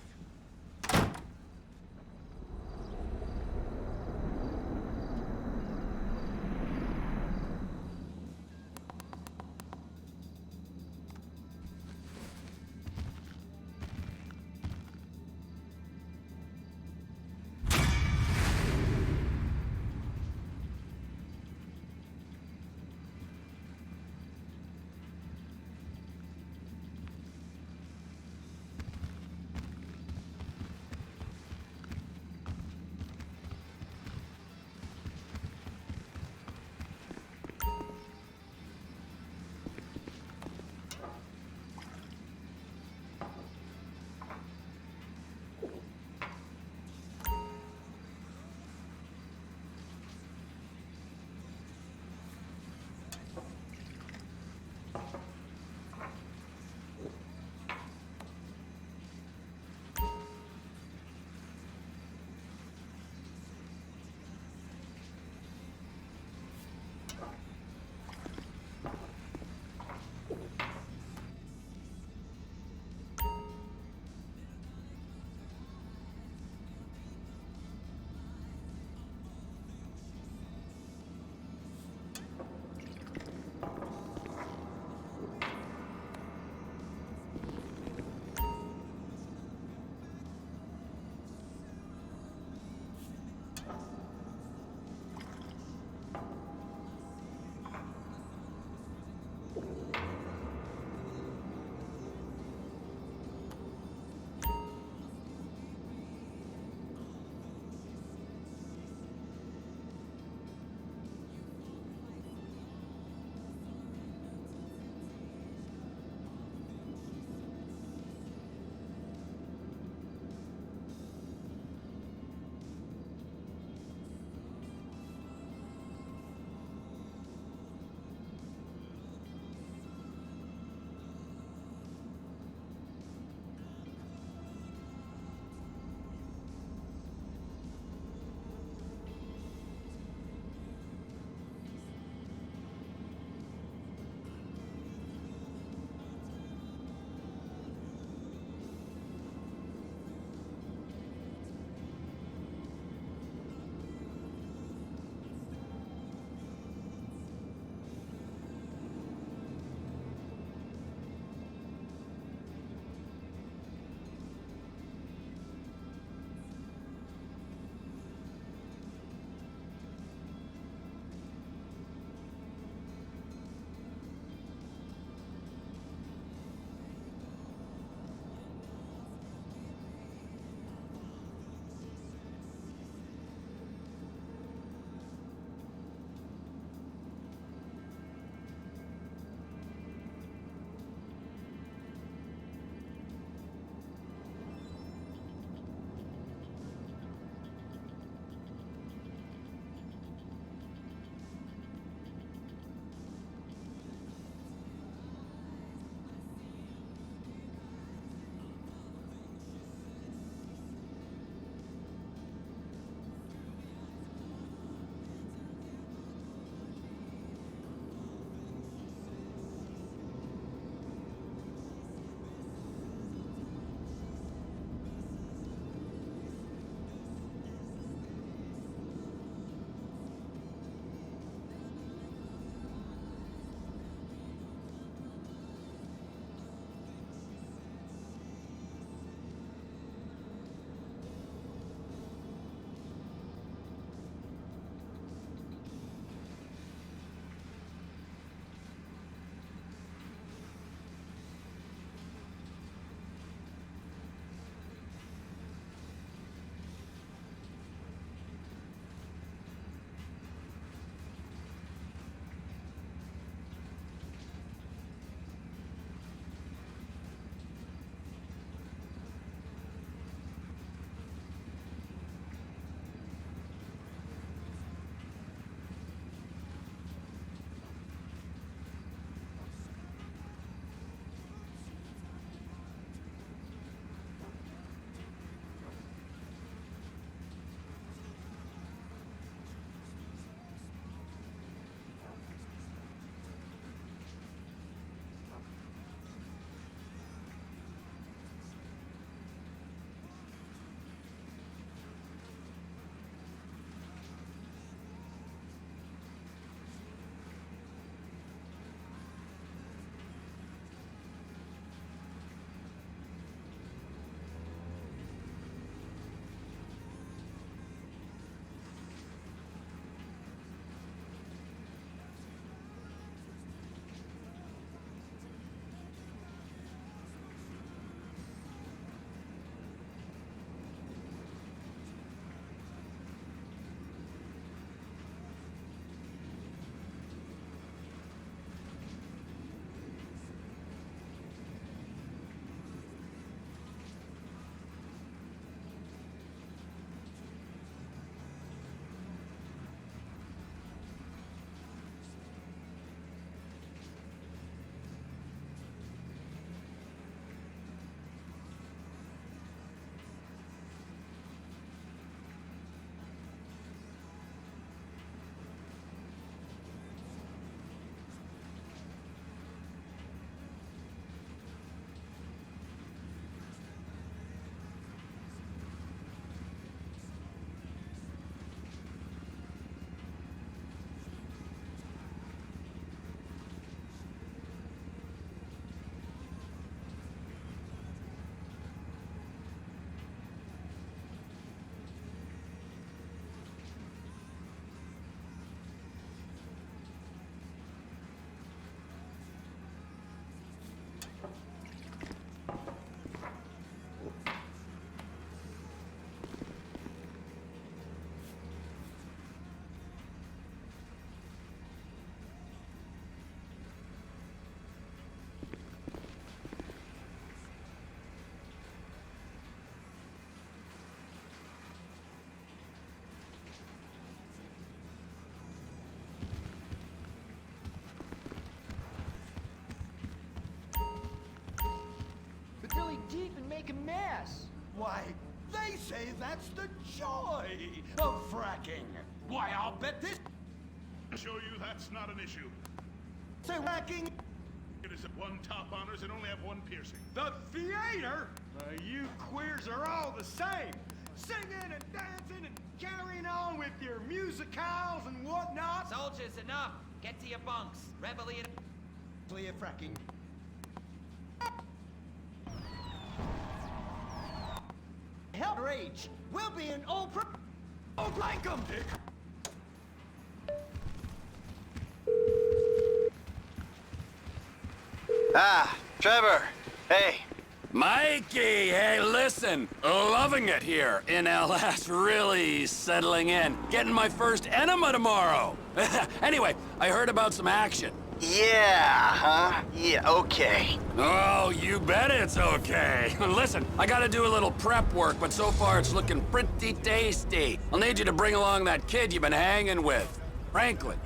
make a mess. Why, they say that's the joy of fracking. Why, I'll bet this... Show you that's not an issue. Say fracking... It is at one top honors and only have one piercing. The theater? You queers are all the same. Singing and dancing and carrying on with your musicals and whatnot. Soldiers, enough. Get to your bunks. Rebellion. Clear fracking. Help rage. We'll be an old pro... Oh, like 'em, Dick. Ah, Trevor. Hey. Mikey, hey, listen. Loving it here in LS. Really settling in. Getting my first enema tomorrow. Anyway, I heard about some action. Yeah, huh? Yeah, okay. Oh, you bet it's okay. Listen, I gotta do a little prep work, but so far it's looking pretty tasty. I'll need you to bring along that kid you've been hanging with, Franklin.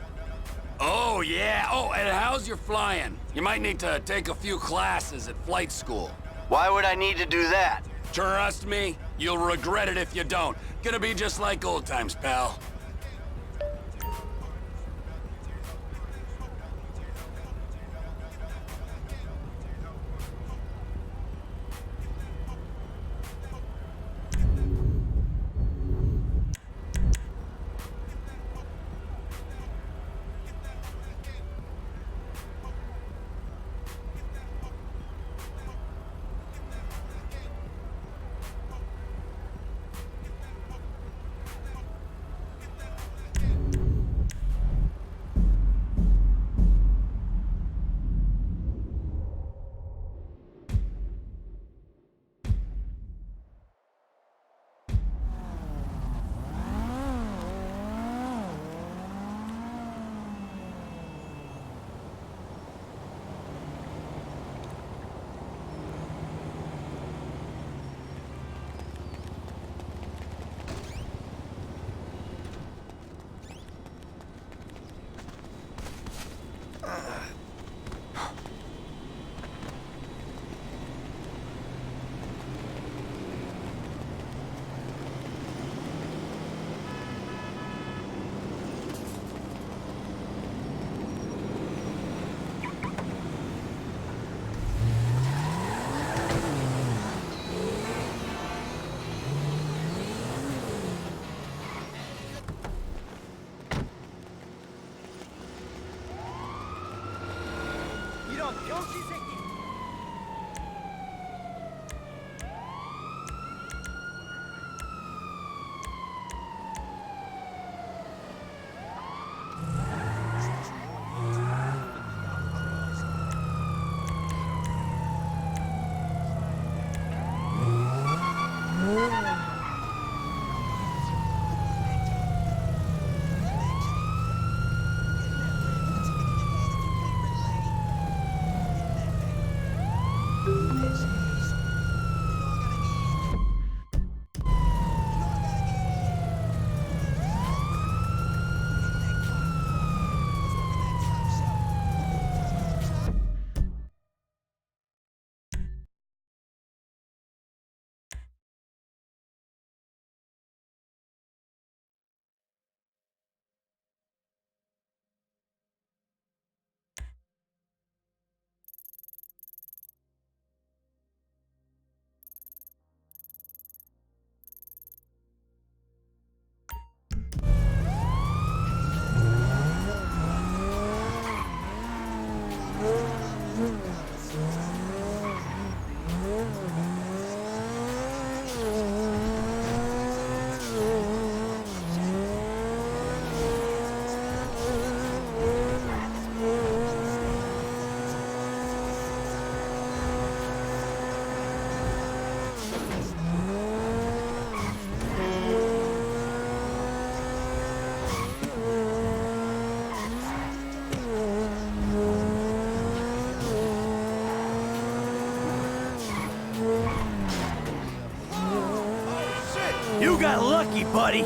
Oh, yeah. Oh, and how's your flying? You might need to take a few classes at flight school. Why would I need to do that? Trust me, you'll regret it if you don't. Gonna be just like old times, pal. You got lucky, buddy.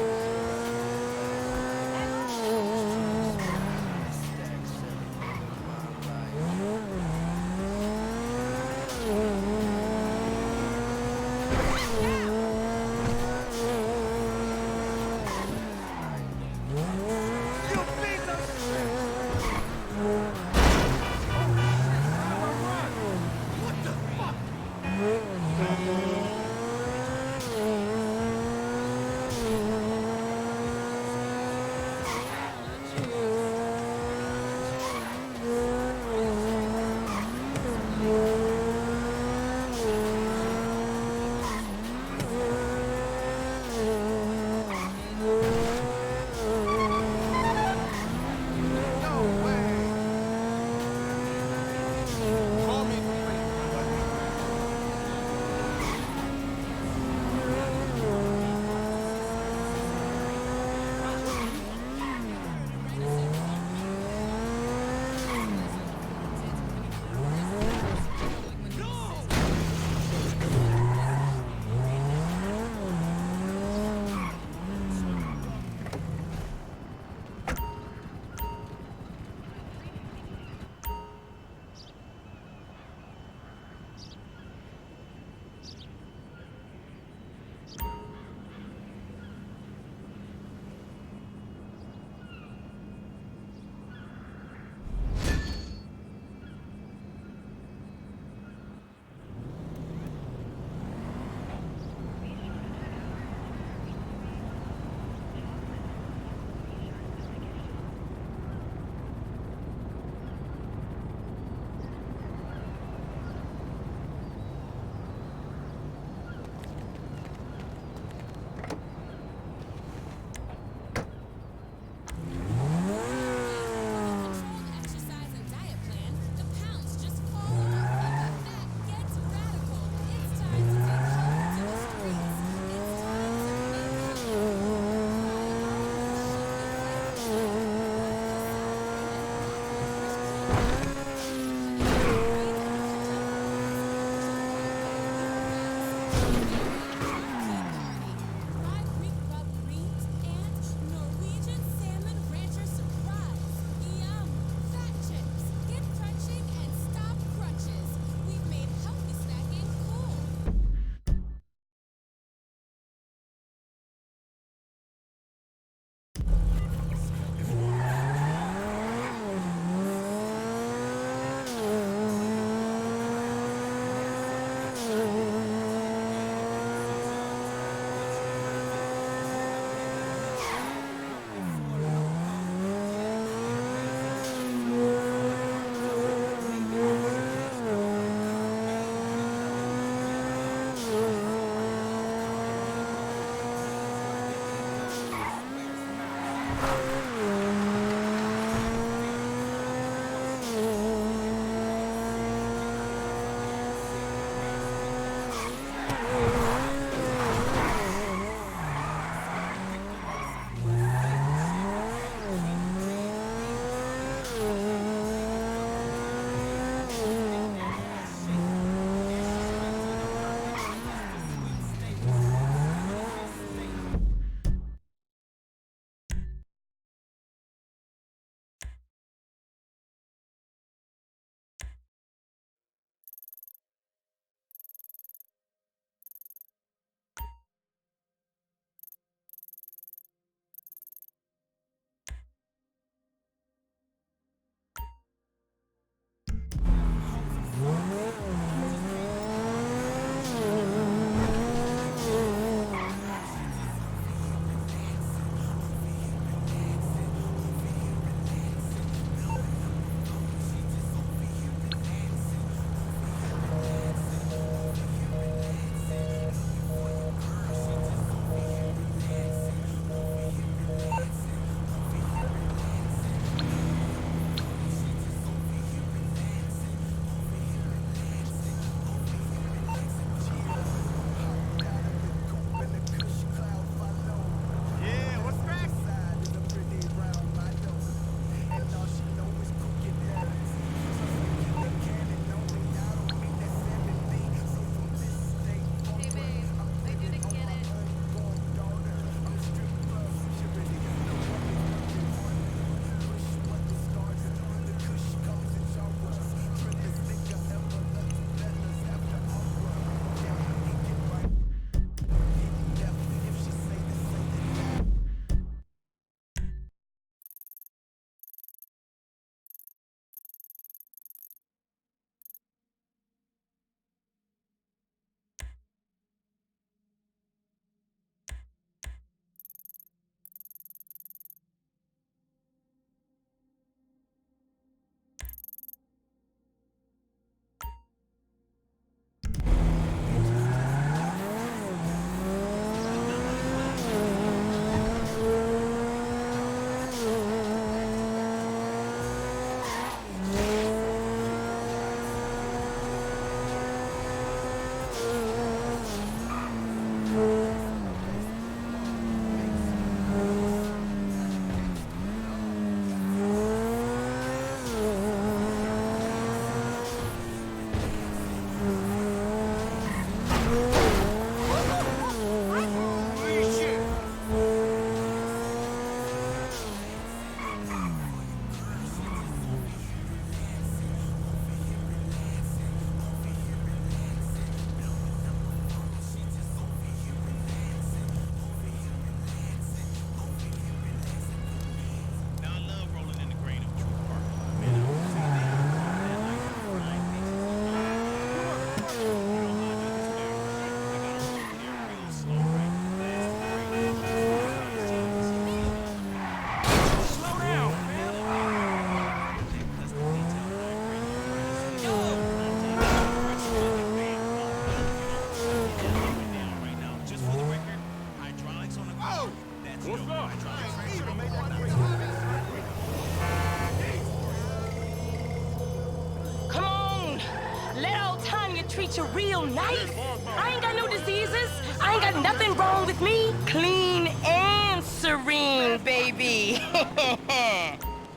treat you real nice. I ain't got no diseases. I ain't got nothing wrong with me. Clean and serene, baby.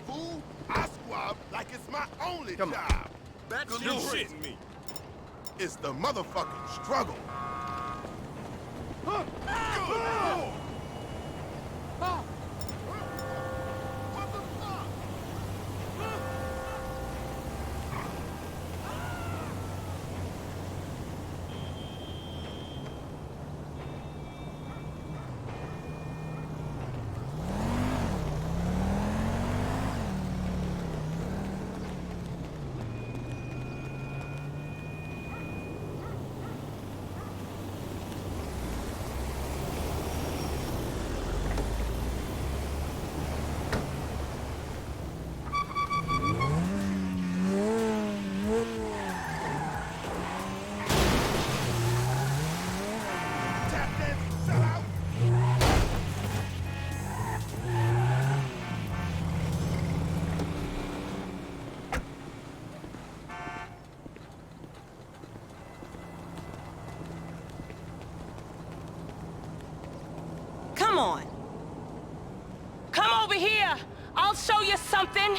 Fool, I squab like it's my only Come job. on. That's you you shit. shitting me. It's the motherfucking struggle. Huh? Oh. Oh. What the fuck? Come on. Come over here. I'll show you something.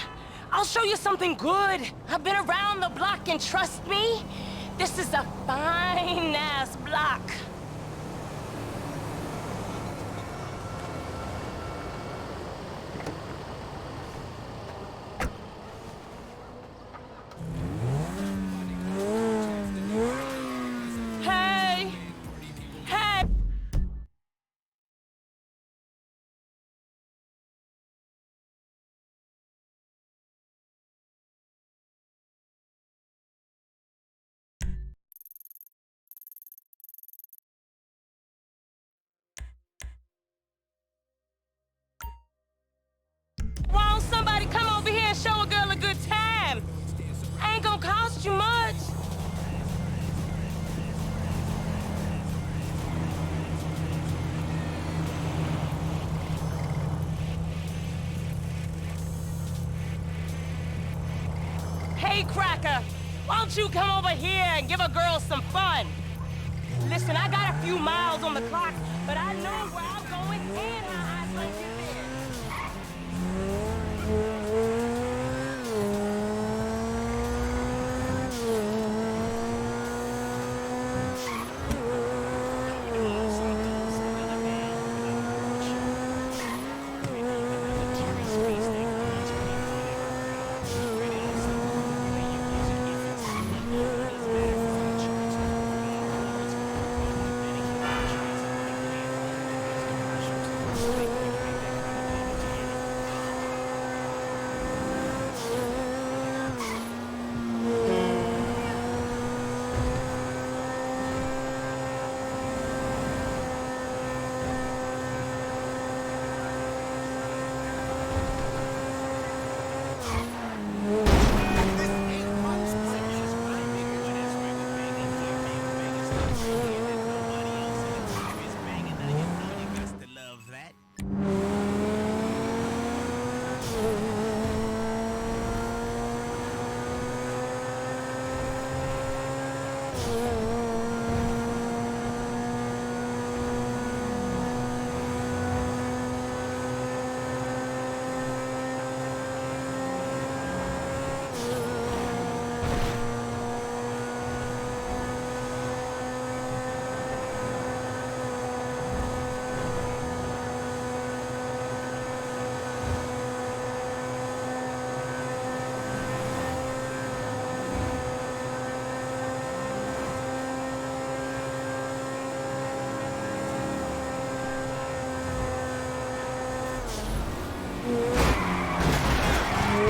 I'll show you something good. I've been around the block, and trust me, this is a fine-ass block. Hey! Hey! Why don't somebody come over here and show a girl a good time? Ain't gonna cost you much. Hey, Cracker, why don't you come over here and give a girl some fun? Listen, I got a few miles on the clock, but I know where I'm going and how I'm gonna get there.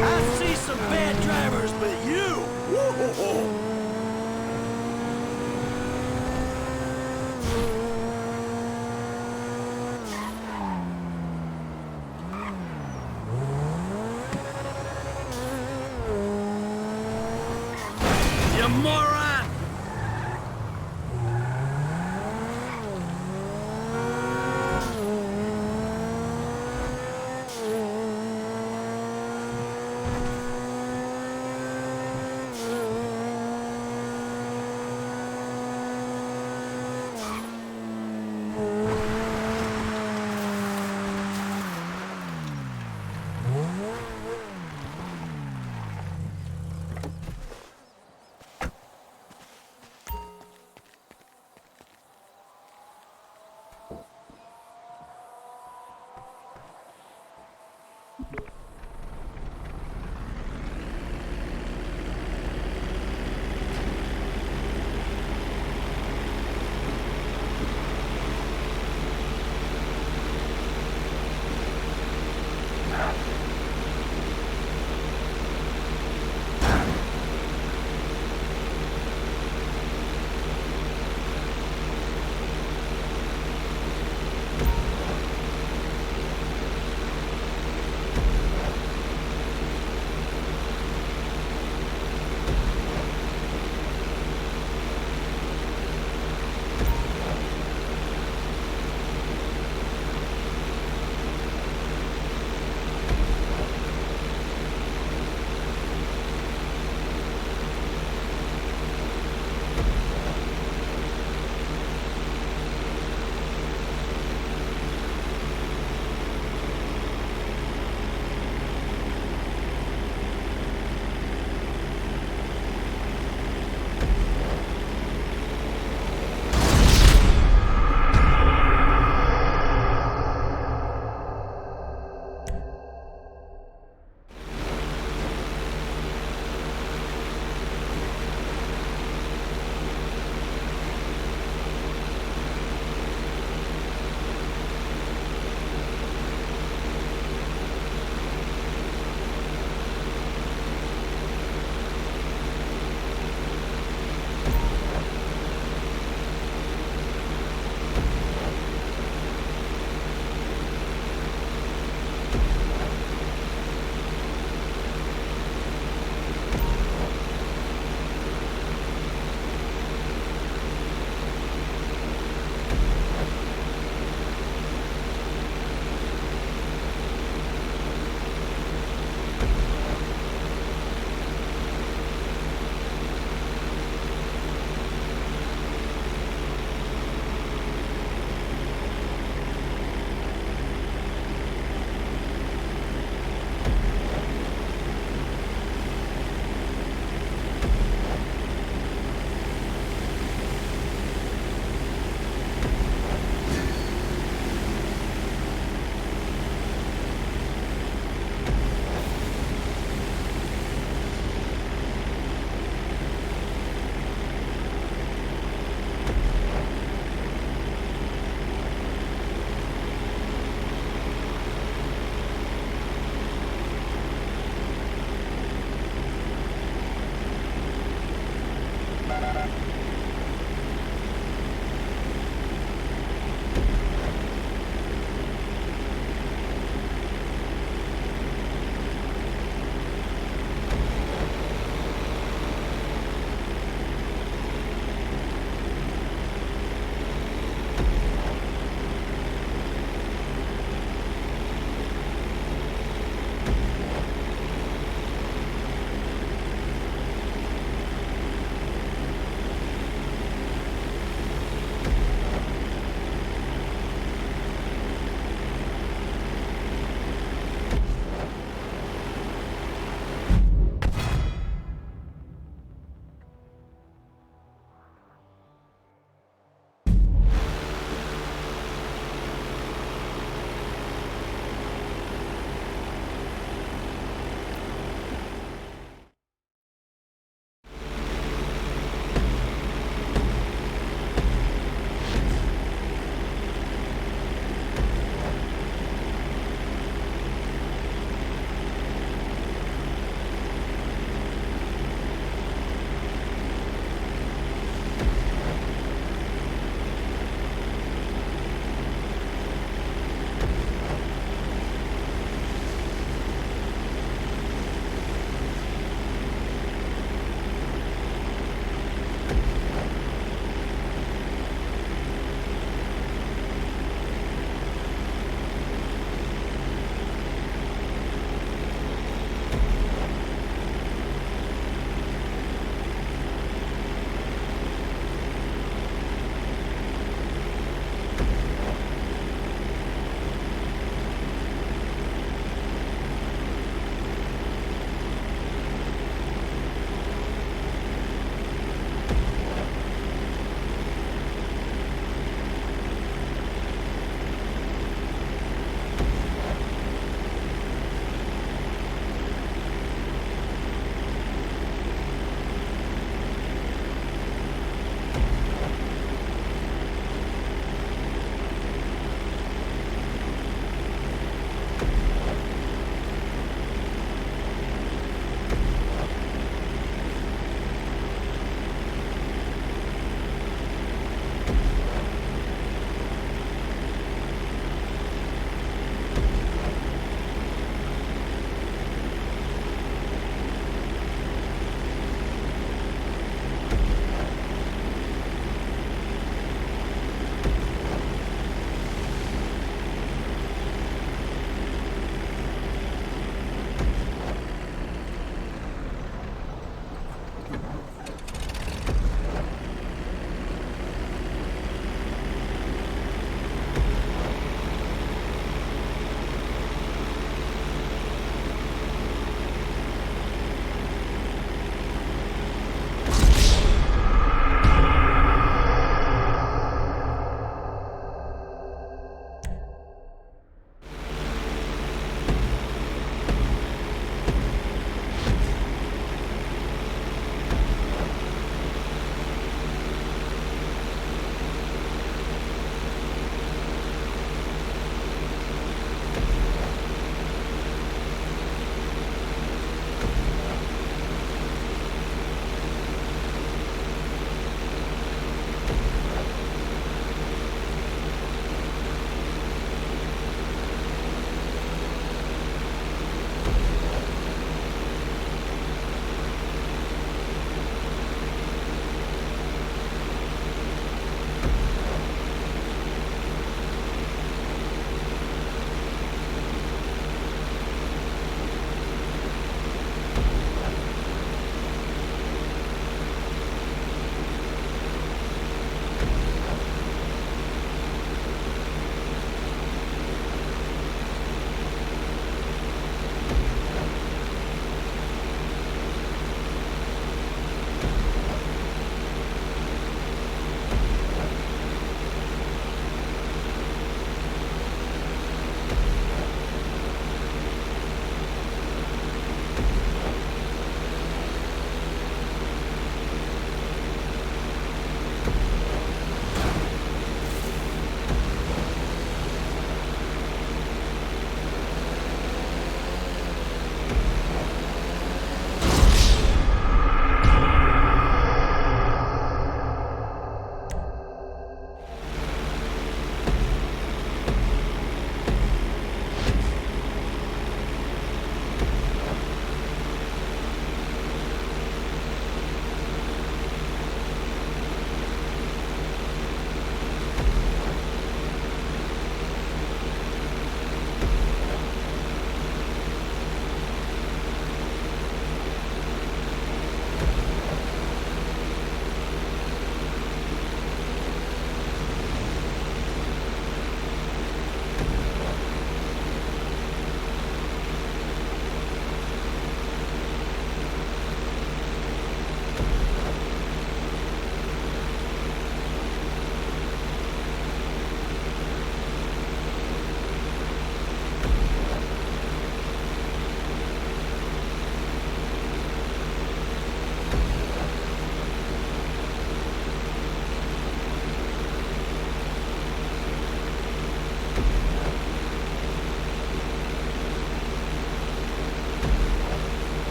I see some bad drivers, but you! Woo-ho-ho. You moron!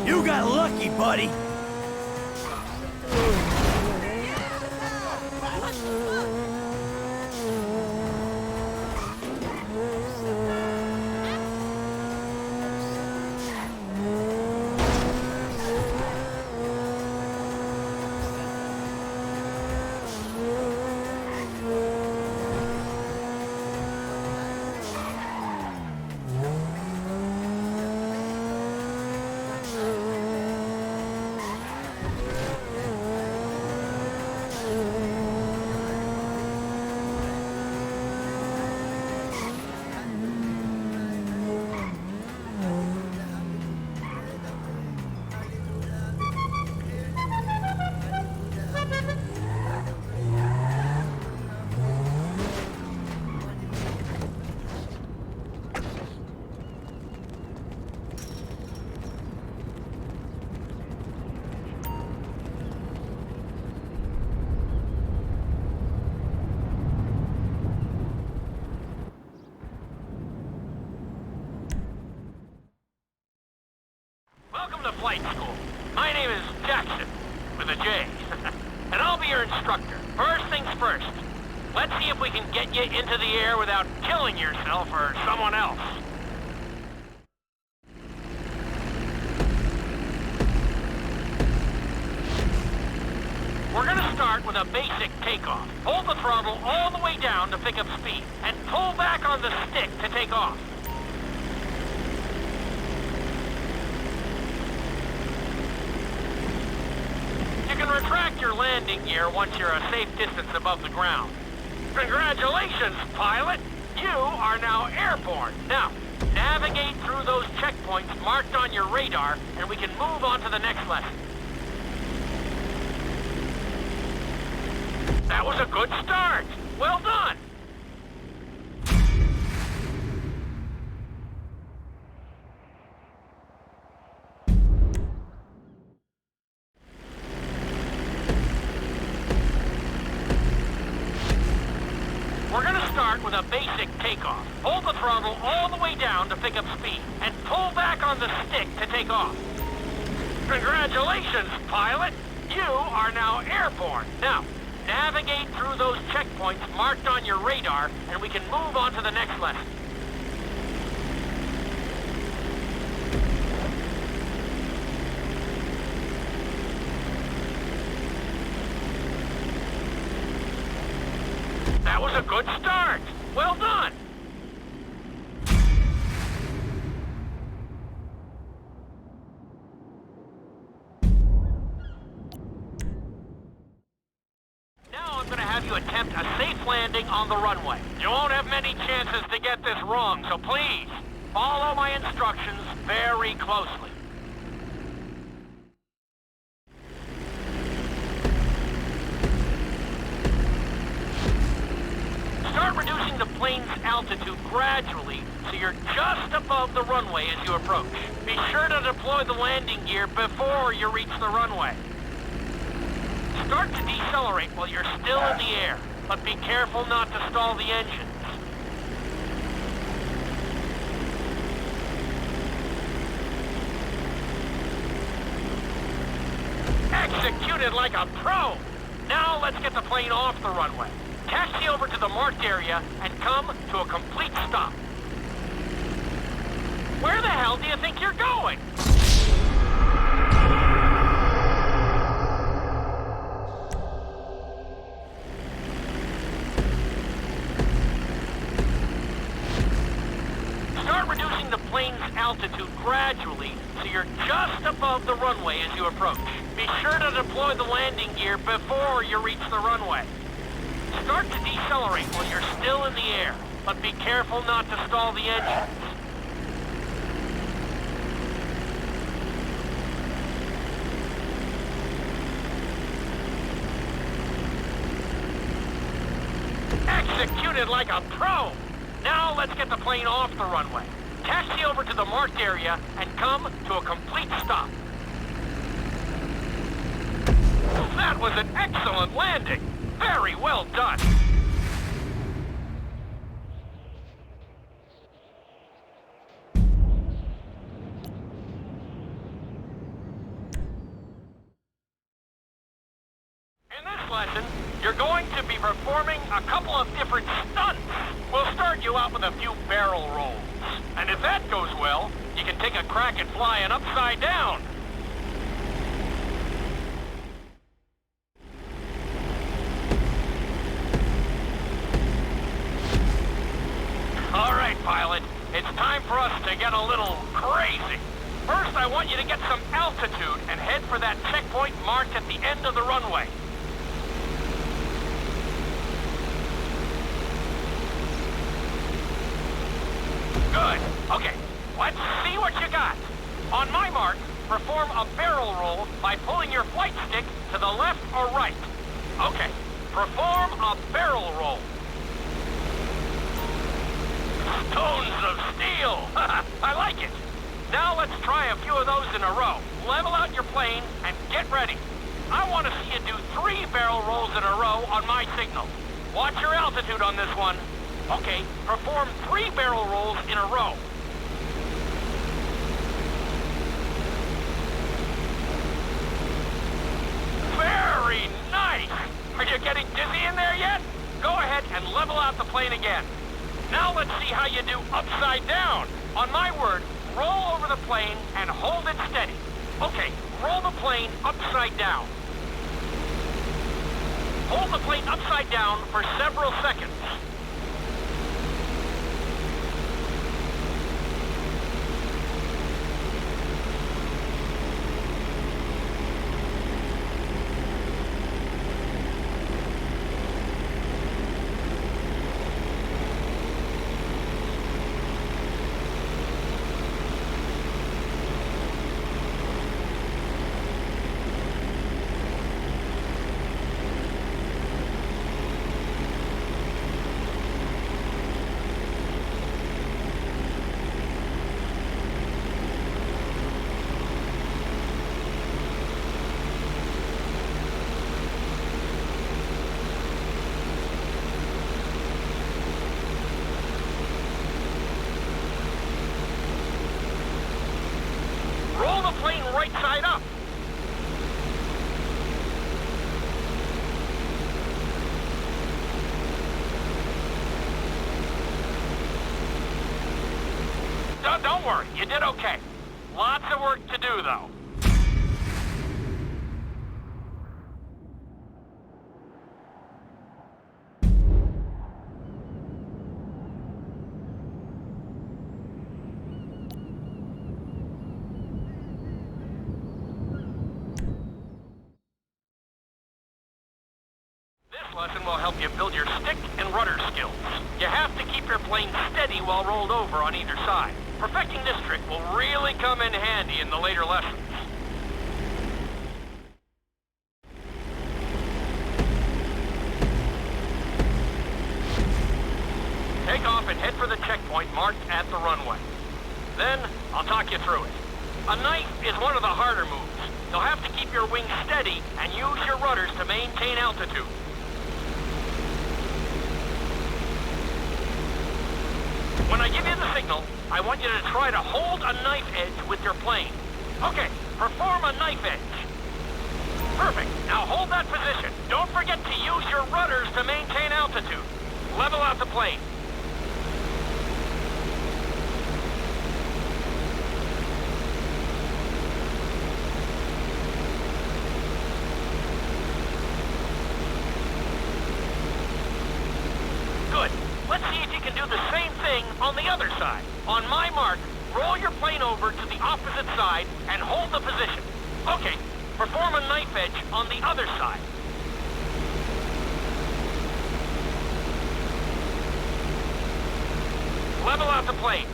You got lucky, buddy. Welcome to flight school. My name is Jackson, with a J. And I'll be your instructor. First things first. Let's see if we can get you into the air without killing yourself or someone else. We're gonna start with a basic takeoff. Hold the throttle all the way down to pick up speed, and pull back on the stick to take off. You can retract your landing gear once you're a safe distance above the ground. Congratulations, pilot! You are now airborne. Now, navigate through those checkpoints marked on your radar, and we can move on to the next lesson. That was a good start. Well done. We're gonna start with a basic takeoff. Hold the throttle all the way down to pick up speed, and pull back on the stick to take off. Congratulations, pilot! You are now airborne. Now, navigate through those checkpoints marked on your radar, and we can move on to the next lesson. That was a good start. Well done. Now I'm going to have you attempt a safe landing on the runway. You won't have many chances to get this wrong, so please, follow my instructions very closely. Start reducing the plane's altitude gradually so you're just above the runway as you approach. Be sure to deploy the landing gear before you reach the runway. Start to decelerate while you're still in the air, but be careful not to stall the engines. Executed like a pro! Now let's get the plane off the runway. Taxi over to the marked area and come to a complete stop. Where the hell do you think you're going? Start reducing the plane's altitude gradually so you're just above the runway as you approach. Be sure to deploy the landing gear before you reach the runway. Start to decelerate while you're still in the air, but be careful not to stall the engines. Executed like a pro! Now let's get the plane off the runway. Taxi over to the marked area and come to a complete stop. That was an excellent landing! Very well done! lesson, you're going to be performing a couple of different stunts. We'll start you out with a few barrel rolls. And if that goes well, you can take a crack at flying upside down. All right, pilot. It's time for us to get a little crazy. First, I want you to get some altitude and head for that checkpoint marked at the end of the runway. Good. Okay, let's see what you got. On my mark, perform a barrel roll by pulling your flight stick to the left or right. Okay, perform a barrel roll. Stones of steel! I like it! Now let's try a few of those in a row. Level out your plane and get ready. I want to see you do 3 barrel rolls in a row on my signal. Watch your altitude on this one. Okay, perform 3 barrel rolls in a row. Very nice! Are you getting dizzy in there yet? Go ahead and level out the plane again. Now let's see how you do upside down. On my word, roll over the plane and hold it steady. Okay, roll the plane upside down. Hold the plane upside down for several seconds. Right side up. Don't worry, you did okay. Lots of work to do, though. Lesson will help you build your stick and rudder skills. You have to keep your plane steady while rolled over on either side. Perfecting this trick will really come in handy in the later lessons. Take off and head for the checkpoint marked at the runway. Then, I'll talk you through it. A knife is one of the harder moves. You'll have to keep your wings steady and use your rudders to maintain altitude. When I give you the signal, I want you to try to hold a knife edge with your plane. Okay, perform a knife edge. Perfect. Now hold that position. Don't forget to use your rudders to maintain altitude. Level out the plane. Good. Let's see if you can do the same thing on the other side. On my mark, roll your plane over to the opposite side and hold the position. Okay, perform a knife edge on the other side. Level out the plane.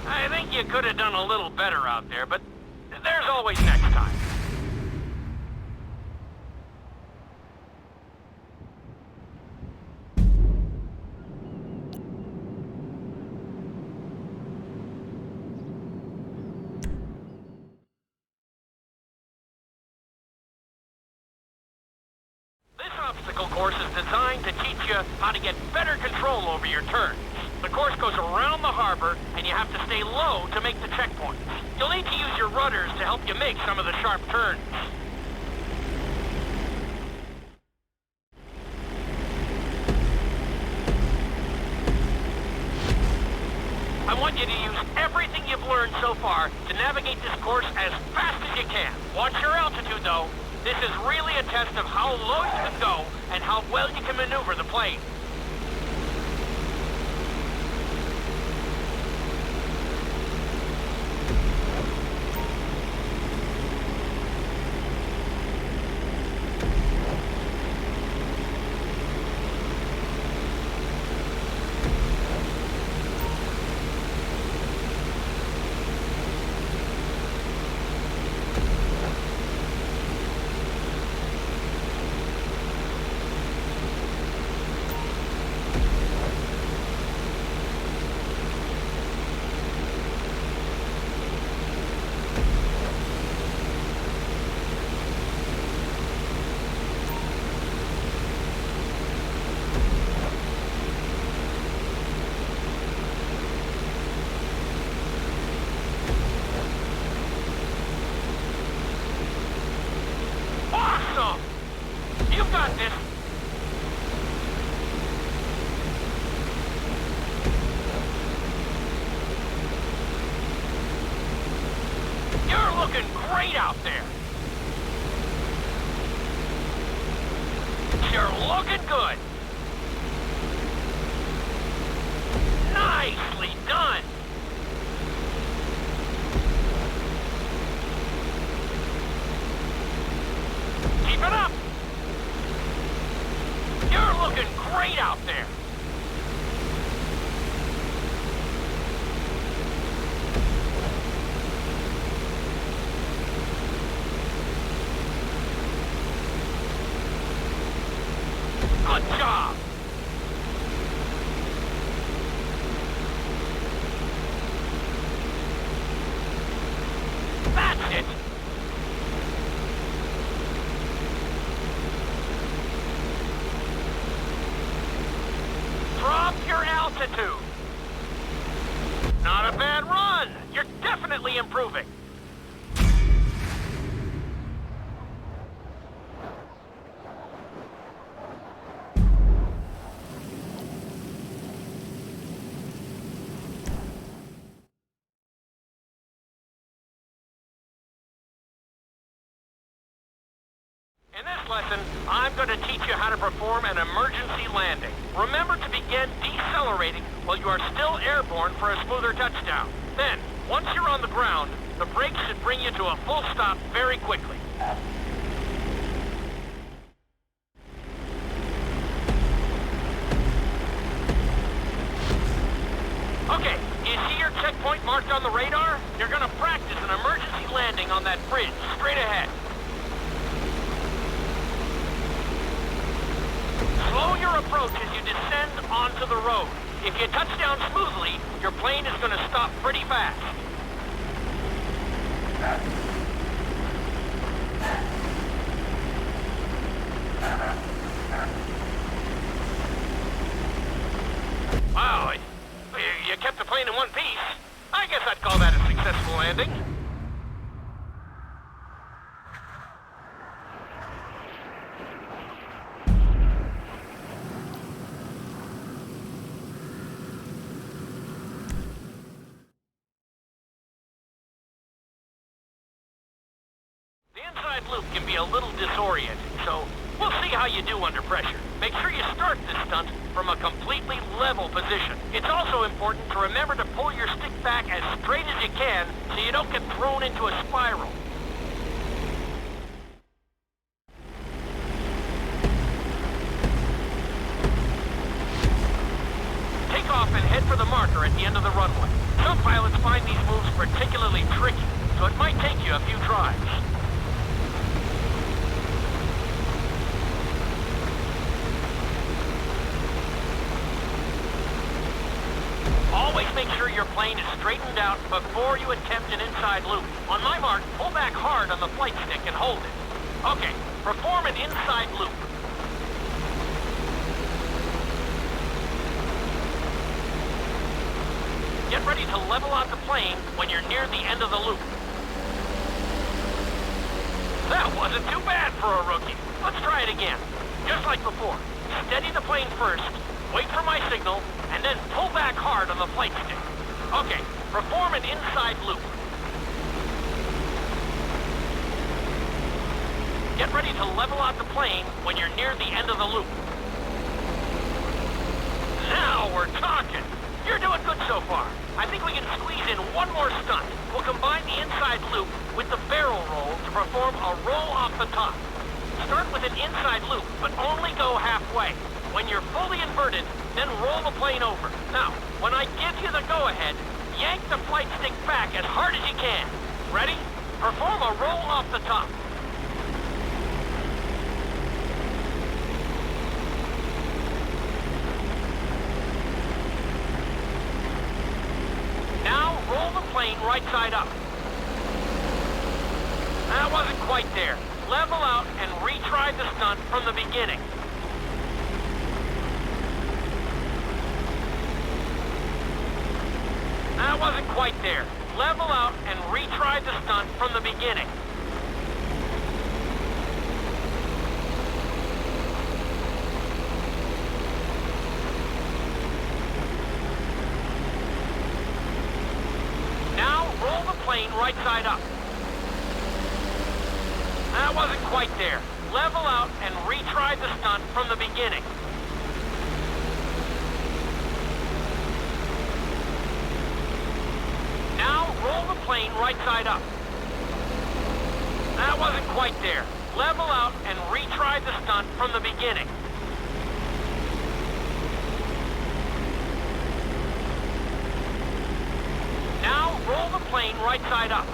I think you could have done a little better out there, but there's always next time. Obstacle course is designed to teach you how to get better control over your turns. The course goes around the heart harbor, and you have to stay low to make the checkpoints. You'll need to use your rudders to help you make some of the sharp turns. I want you to use everything you've learned so far to navigate this course as fast as you can. Watch your altitude, though. This is really a test of how low you can go and how well you can maneuver the plane. You've got this! You're looking great out there! You're looking good! Nicely done! Keep it up! You're looking great out there! Good job! That's it! Drop your altitude! Not a bad run! You're definitely improving! In this lesson, I'm going to teach you how to perform an emergency landing. Remember to begin decelerating while you are still airborne for a smoother touchdown. Then, once you're on the ground, the brakes should bring you to a full stop very quickly. Okay, do you see your checkpoint marked on the radar? You're going to practice an emergency landing on that bridge straight ahead. Slow your approach as you descend onto the road. If you touch down smoothly, your plane is going to stop pretty fast. Wow, you kept the plane in one piece. I guess I'd call that a successful landing. Loop can be a little disorienting, so we'll see how you do under pressure. Make sure you start this stunt from a completely level position. It's also important to remember to pull your stick back as straight as you can so you don't get thrown into a spiral. Take off and head for the marker at the end of the runway. Some pilots find these moves particularly tricky, so it might take you a few tries. Always make sure your plane is straightened out before you attempt an inside loop. On my mark, pull back hard on the flight stick and hold it. Okay, perform an inside loop. Get ready to level out the plane when you're near the end of the loop. That wasn't too bad for a rookie. Let's try it again. Just like before. Steady the plane first, wait for my signal, and then pull back hard on the flight stick. Okay, perform an inside loop. Get ready to level out the plane when you're near the end of the loop. Now we're talking. You're doing good so far. I think we can squeeze in one more stunt. We'll combine the inside loop with the barrel roll to perform a roll off the top. Start with an inside loop, but only go halfway. When you're fully inverted, then roll the plane over. Now, when I give you the go-ahead, yank the flight stick back as hard as you can. Ready? Perform a roll off the top. Now, roll the plane right side up. That wasn't quite there. Level out and retry the stunt from the beginning. That wasn't quite there. Level out and retry the stunt from the beginning. Now roll the plane right side up. That wasn't quite there. Level out and retry the stunt from the beginning. Now roll the plane right side up. That wasn't quite there. Level out and retry the stunt from the beginning. Now roll the plane right side up.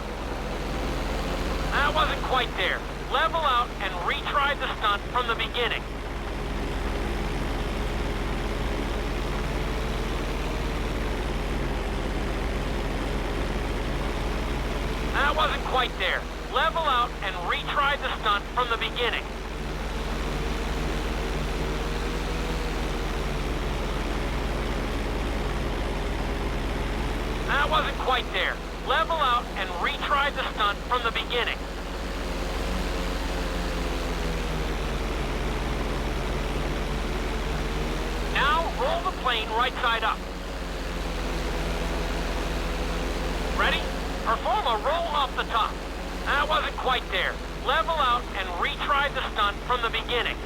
That wasn't quite there. Level out and retry the stunt from the beginning. That wasn't quite there. Level out and retry the stunt from the beginning. That wasn't quite there. Level out and retry the stunt from the beginning. Now roll the plane right side up. Ready? Perform a roll off the top. That wasn't quite there. Level out and retry the stunt from the beginning.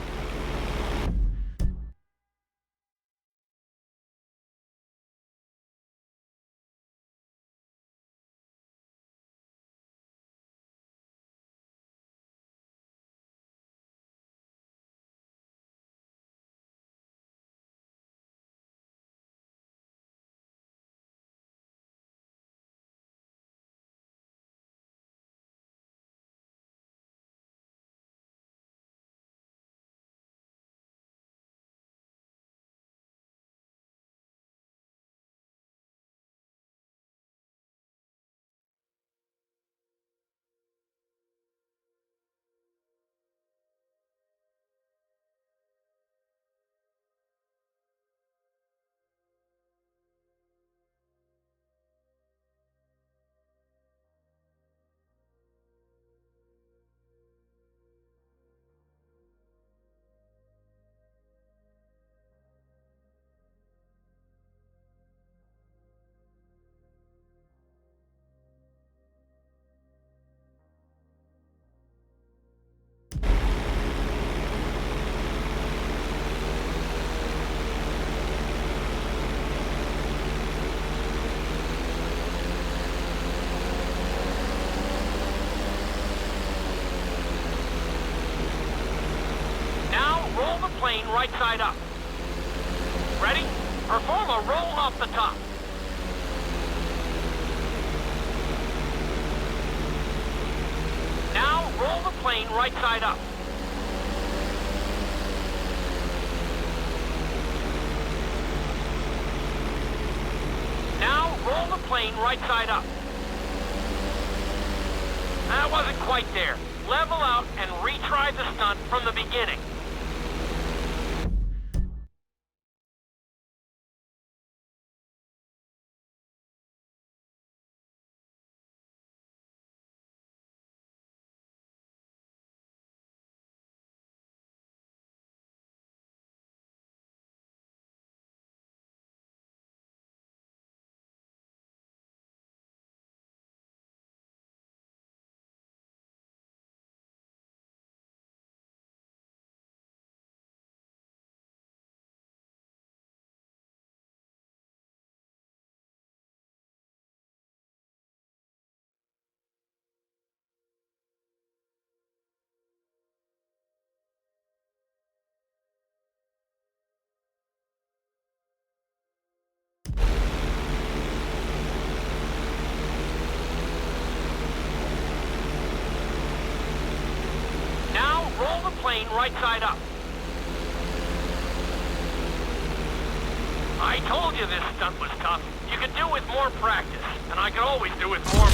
Plane right side up. Ready? Perform a roll off the top. Now roll the plane right side up. Now roll the plane right side up. That wasn't quite there. Level out and retry the stunt from the beginning. right side up. I told you this stunt was tough. You could do with more practice, and I could always do with more...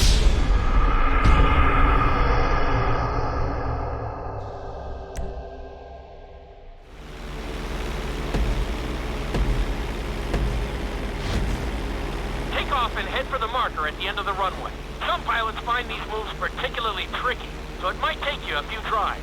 Take off and head for the marker at the end of the runway. Some pilots find these moves particularly tricky, so it might take you a few tries.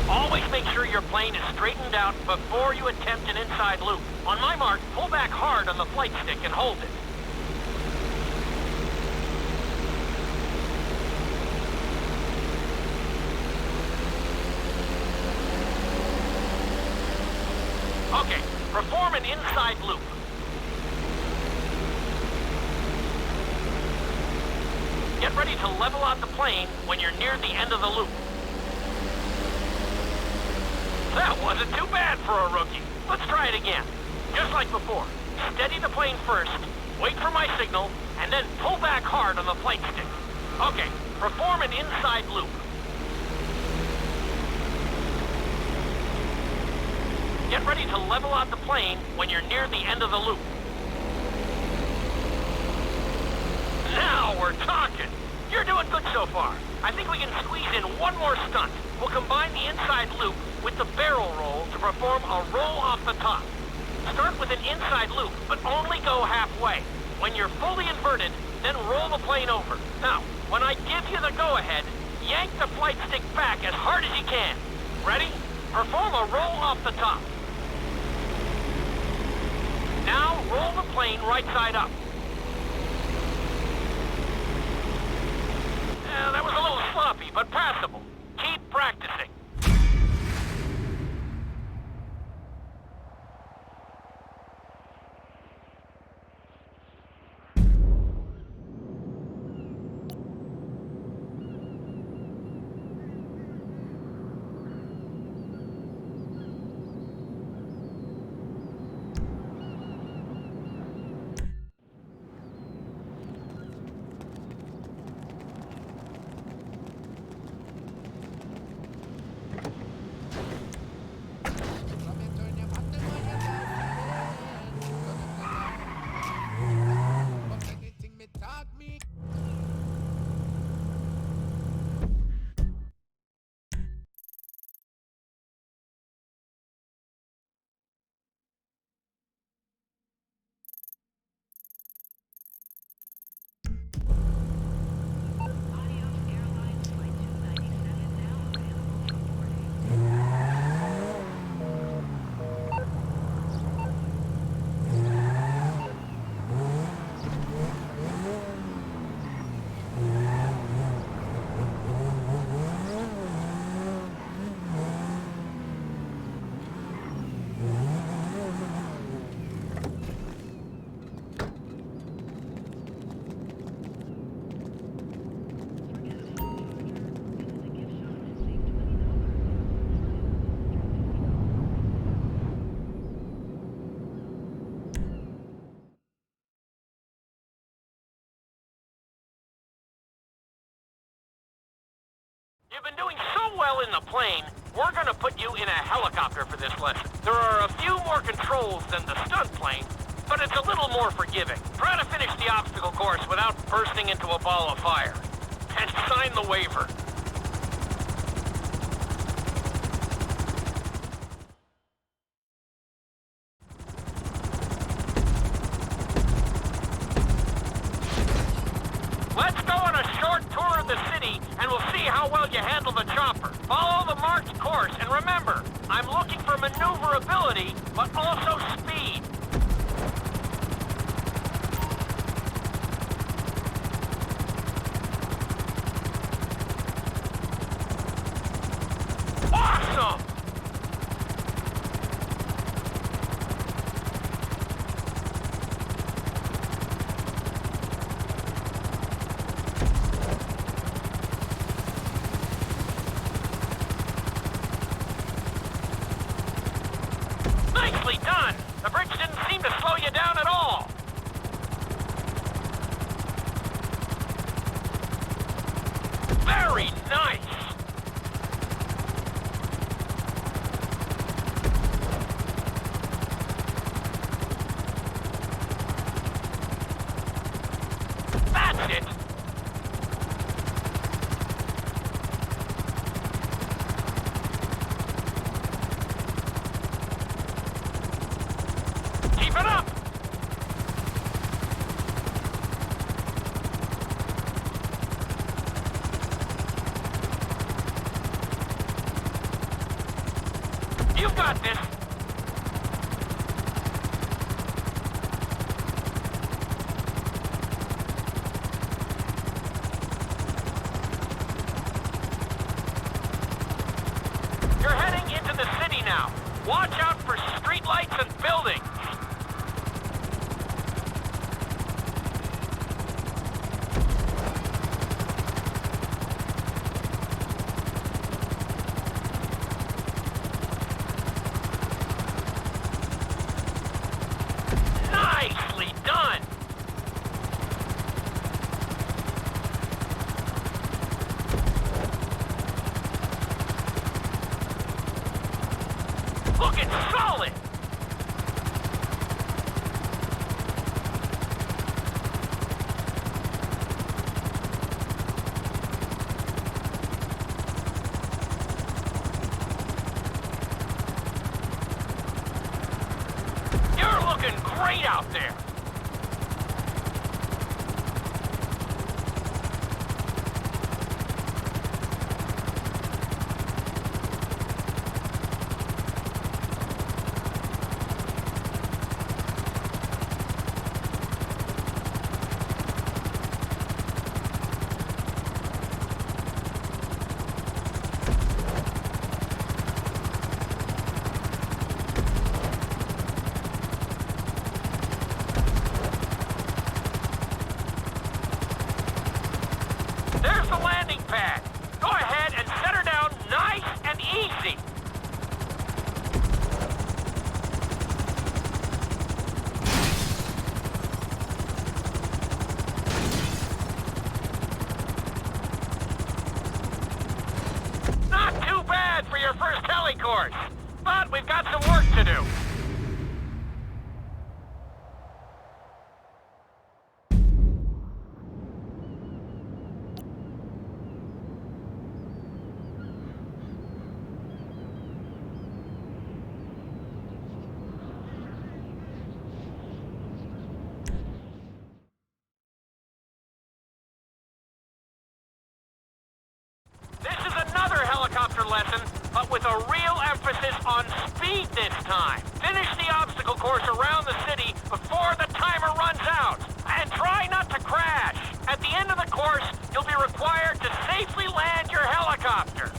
Always make sure your plane is straightened out before you attempt an inside loop. On my mark, pull back hard on the flight stick and hold it. Okay, perform an inside loop. Get ready to level out the plane when you're near the end of the loop. That wasn't too bad for a rookie. Let's try it again. Just like before. Steady the plane first, wait for my signal, and then pull back hard on the flight stick. Okay, perform an inside loop. Get ready to level out the plane when you're near the end of the loop. Now we're talking. You're doing good so far. I think we can squeeze in one more stunt. We'll combine the inside loop with the barrel roll to perform a roll off the top. Start with an inside loop, but only go halfway. When you're fully inverted, then roll the plane over. Now, when I give you the go-ahead, yank the flight stick back as hard as you can. Ready? Perform a roll off the top. Now, roll the plane right side up. That was a little sloppy, but passable. Keep practicing. You've been doing so well in the plane, we're gonna put you in a helicopter for this lesson. There are a few more controls than the stunt plane, but it's a little more forgiving. Try to finish the obstacle course without bursting into a ball of fire. And sign the waiver. Let's go on a short tour of the city, and we'll see how well you handle the chopper. Follow the marked course, and remember, I'm looking for maneuverability, but also speed. Awesome! Nicely done! The bridge didn't seem to slow you down at all. Nice! That's it! Keep it up! You've got this! You're heading into the city now. Watch out for streetlights and buildings. Nicely done! Looking solid! You're looking great out there! There's the landing pad. Go ahead and set her down nice and easy. Not too bad for your first heli course, but we've got some work to do. This is another helicopter lesson, but with a real emphasis on speed this time. Finish the obstacle course around the city before the timer runs out. And try not to crash. At the end of the course, you'll be required to safely land your helicopter.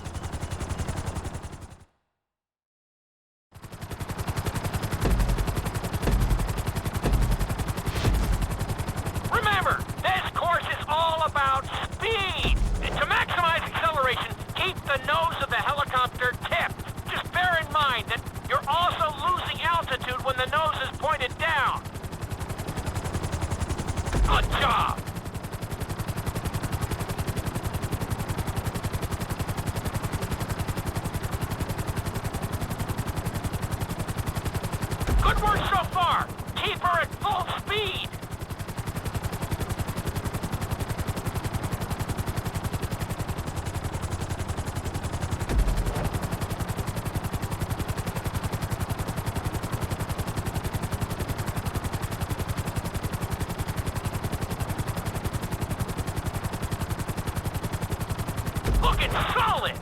Remember, this course is all about speed. To maximize acceleration, keep the nose of the helicopter tipped. Just bear in mind that you're also losing altitude when the nose is pointed down. Good job! Good work so far. Keep her at full speed. Looking solid!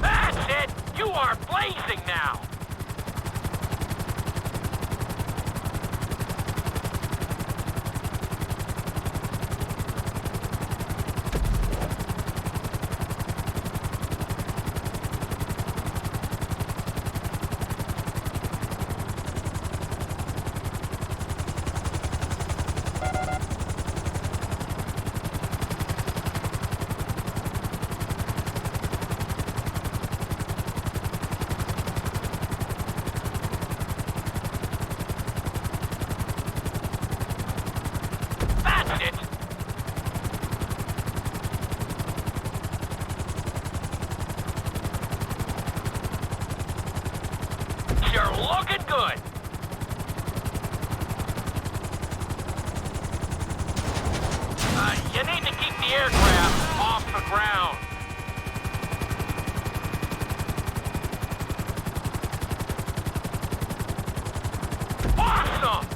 That's it! You are blazing now! Good. You need to keep the aircraft off the ground. Awesome!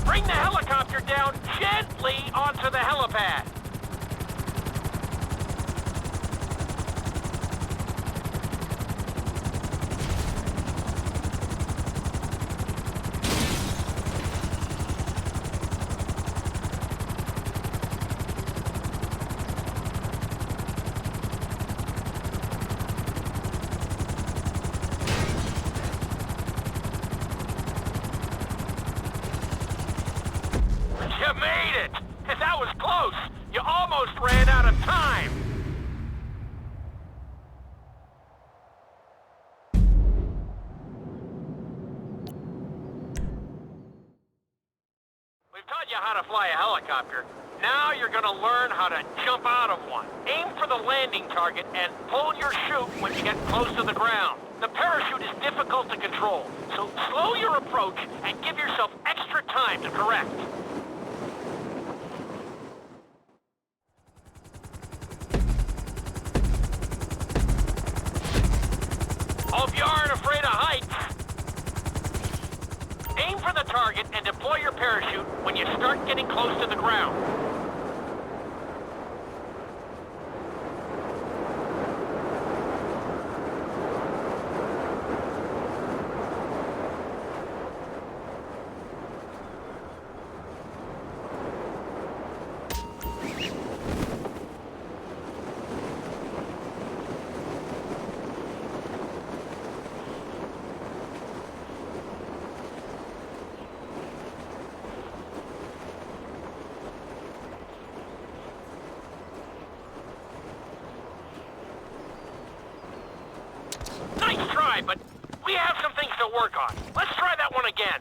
Bring the helicopter down gently onto the helipad. You made it! That was close! You almost ran out of time! We've taught you how to fly a helicopter. Now you're gonna learn how to jump out of one. Aim for the landing target and pull your chute when you get close to the ground. The parachute is difficult to control, so slow your approach and give yourself extra time to correct. Hope you aren't afraid of heights. Aim for the target and deploy your parachute when you start getting close to the ground. Nice try, but we have some things to work on. Let's try that one again.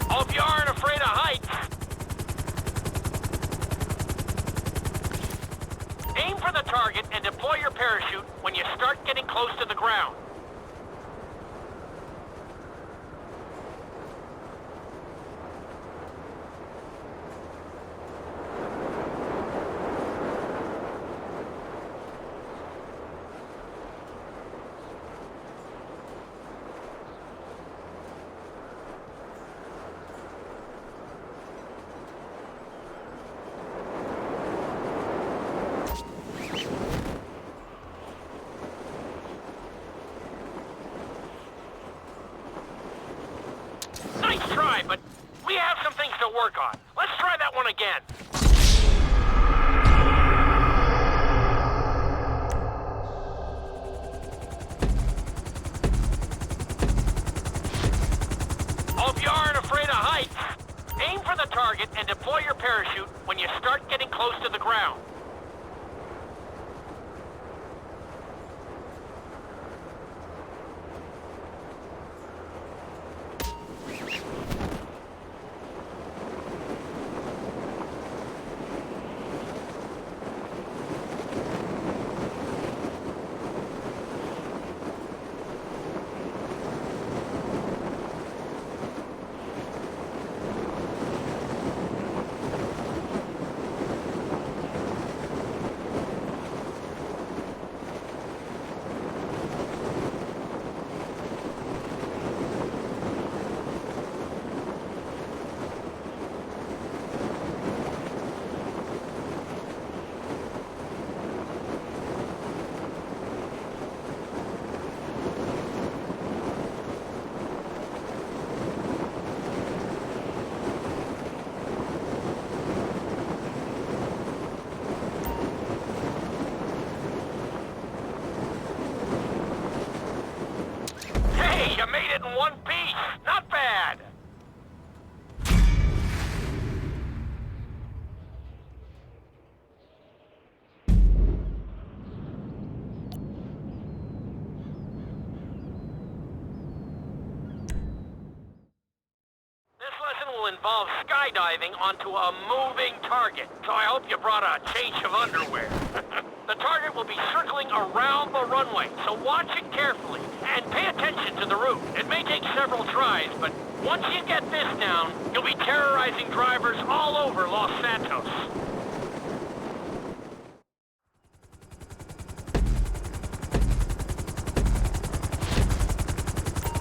Hope you aren't afraid of heights. Aim for the target and deploy your parachute when you start getting close to the ground. Nice try, but we have some things to work on. Let's try that one again. Hope you aren't afraid of heights. Aim for the target and deploy your parachute when you start getting close to the ground. will involve skydiving onto a moving target, so I hope you brought a change of underwear. The target will be circling around the runway, so watch it carefully and pay attention to the route. It may take several tries, but once you get this down, you'll be terrorizing drivers all over Los Santos.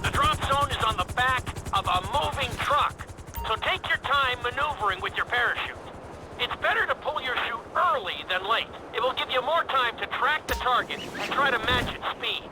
The drop zone is on the back of a moving truck, so take your time maneuvering with your parachute. It's better to pull your chute early than late. It will give you more time to track the target and try to match its speed.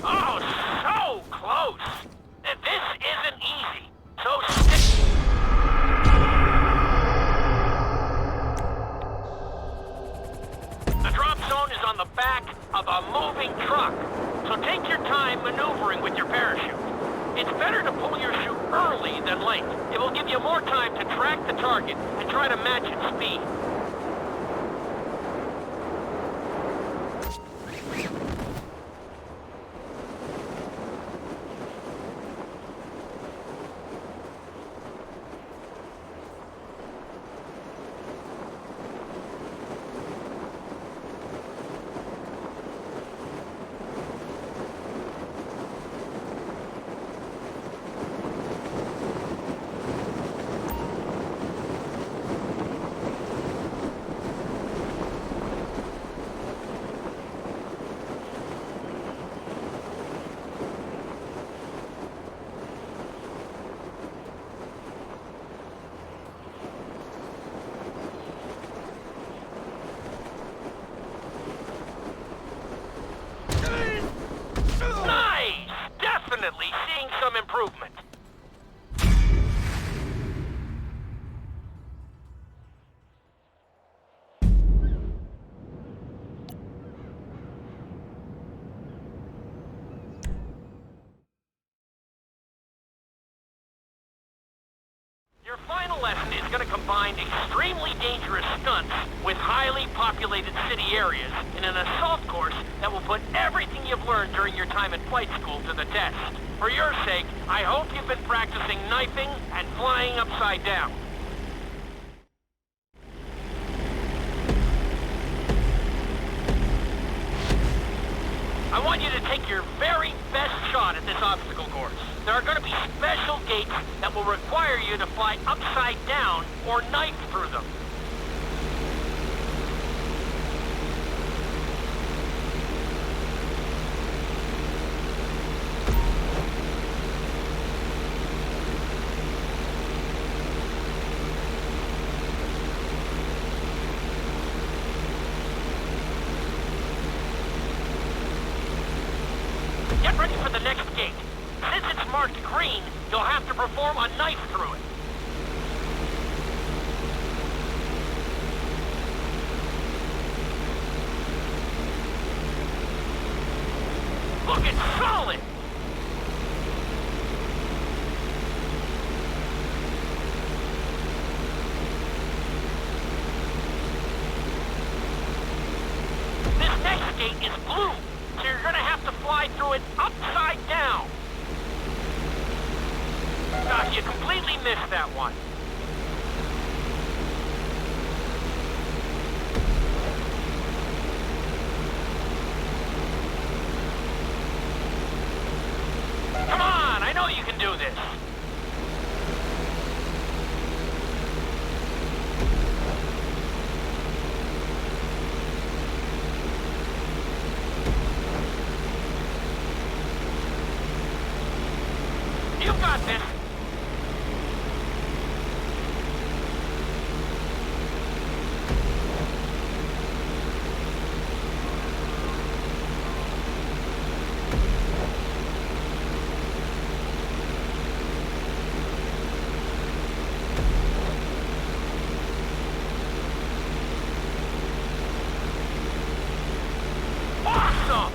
Oh, so close! This isn't easy, so stick... The drop zone is on the back of a moving truck, so take your time maneuvering with your parachute. It's better to pull your chute early than late. It will give you more time to track the target and try to match its speed. Definitely seeing some improvement. Your final lesson is going to combine extremely dangerous stunts with highly populated city areas in an assault course that will put everything you've learned during your time at flight school to the test. For your sake, I hope you've been practicing knifing and flying upside down. I want you to take your very best shot at this obstacle course. There are going to be special gates that will require you to fly upside down or knife through them. Get ready for the next gate. Since it's marked green, you'll have to perform a knife through it. Look, it's solid! This next gate is blue, so you're gonna have to fly through it upside down. Gosh, you completely missed that one. Come on, I know you can do this. You've got this. Awesome!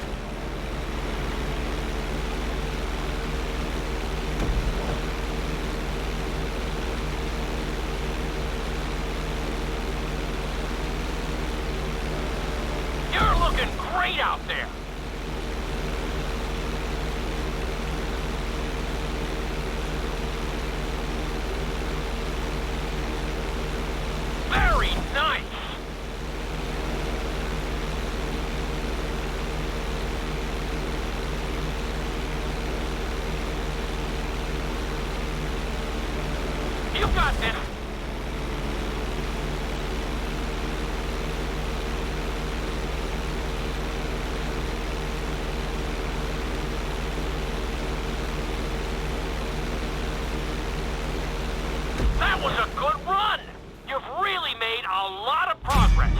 You're looking great out there. Very nice. You got this. That was a good run. You've really made a lot of progress.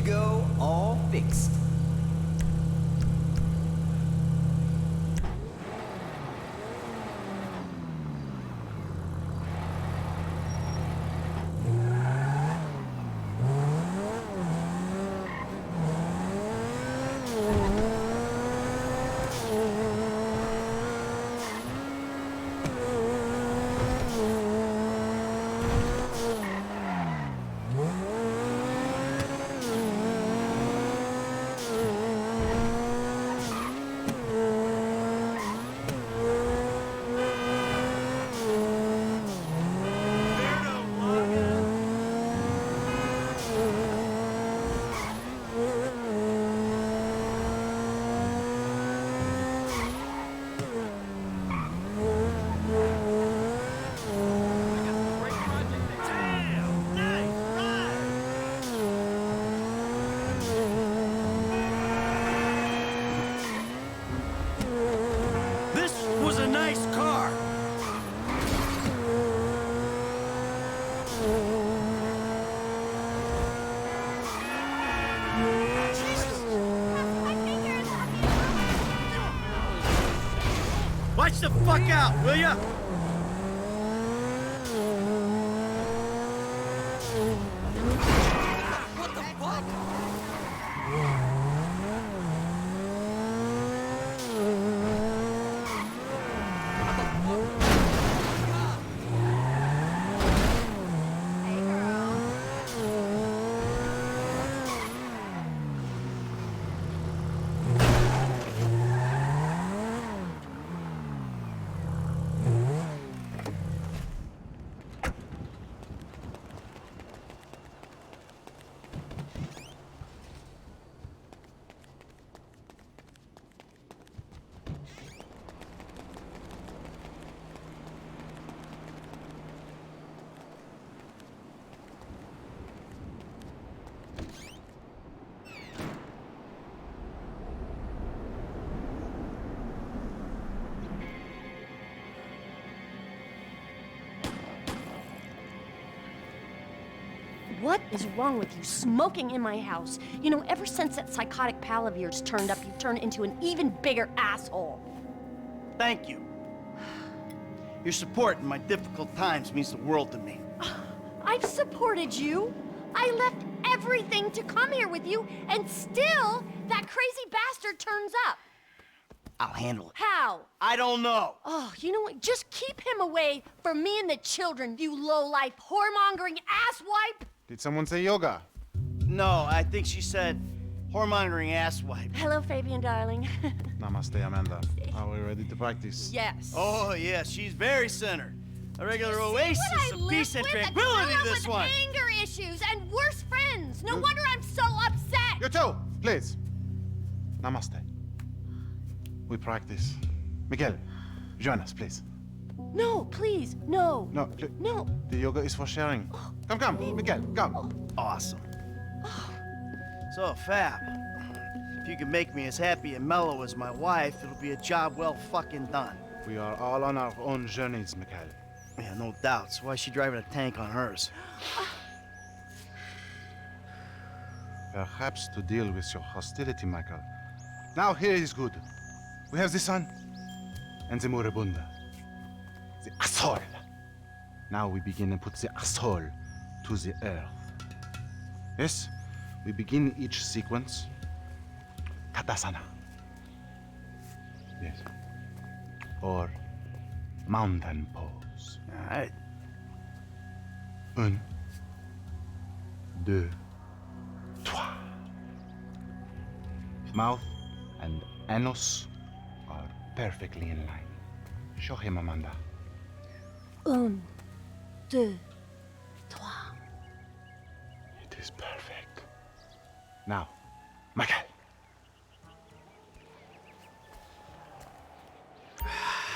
you go, all fixed. Watch the fuck out, will ya? What the fuck? What is wrong with you, smoking in my house? You know, ever since that psychotic pal of yours turned up, you've turned into an even bigger asshole. Thank you. Your support in my difficult times means the world to me. I've supported you. I left everything to come here with you, and still, that crazy bastard turns up. I'll handle it. How? I don't know. Oh, you know what? Just keep him away from me and the children, you low-life, whoremongering asswipe! Did someone say yoga? No, I think she said whoremongering asswipe. Hello, Fabian, darling. Namaste, Amanda. Are we ready to practice? Yes. Oh, yes, she's very centered. A regular oasis What I of live peace and with? tranquility, I grew up this with one. anger issues and worse friends. No wonder I'm so upset. You too, please. Namaste. We practice. Miguel, join us, please. No, please, no. No, no. The yoga is for sharing. Come, Miguel, come. Awesome. So, Fab, if you can make me as happy and mellow as my wife, it'll be a job well fucking done. We are all on our own journeys, Miguel. Yeah, no doubts. Why is she driving a tank on hers? Perhaps to deal with your hostility, Michael. Now here is good. We have the sun and the moribunda. The asshole. Now we begin and put the asshole to the earth. Yes, we begin each sequence. Katasana. Yes. Or mountain pose. All right. 1, 2, 3. Mouth and anus are perfectly in line. Show him, Amanda. 1, 2, 3. It is perfect. Now, Michael.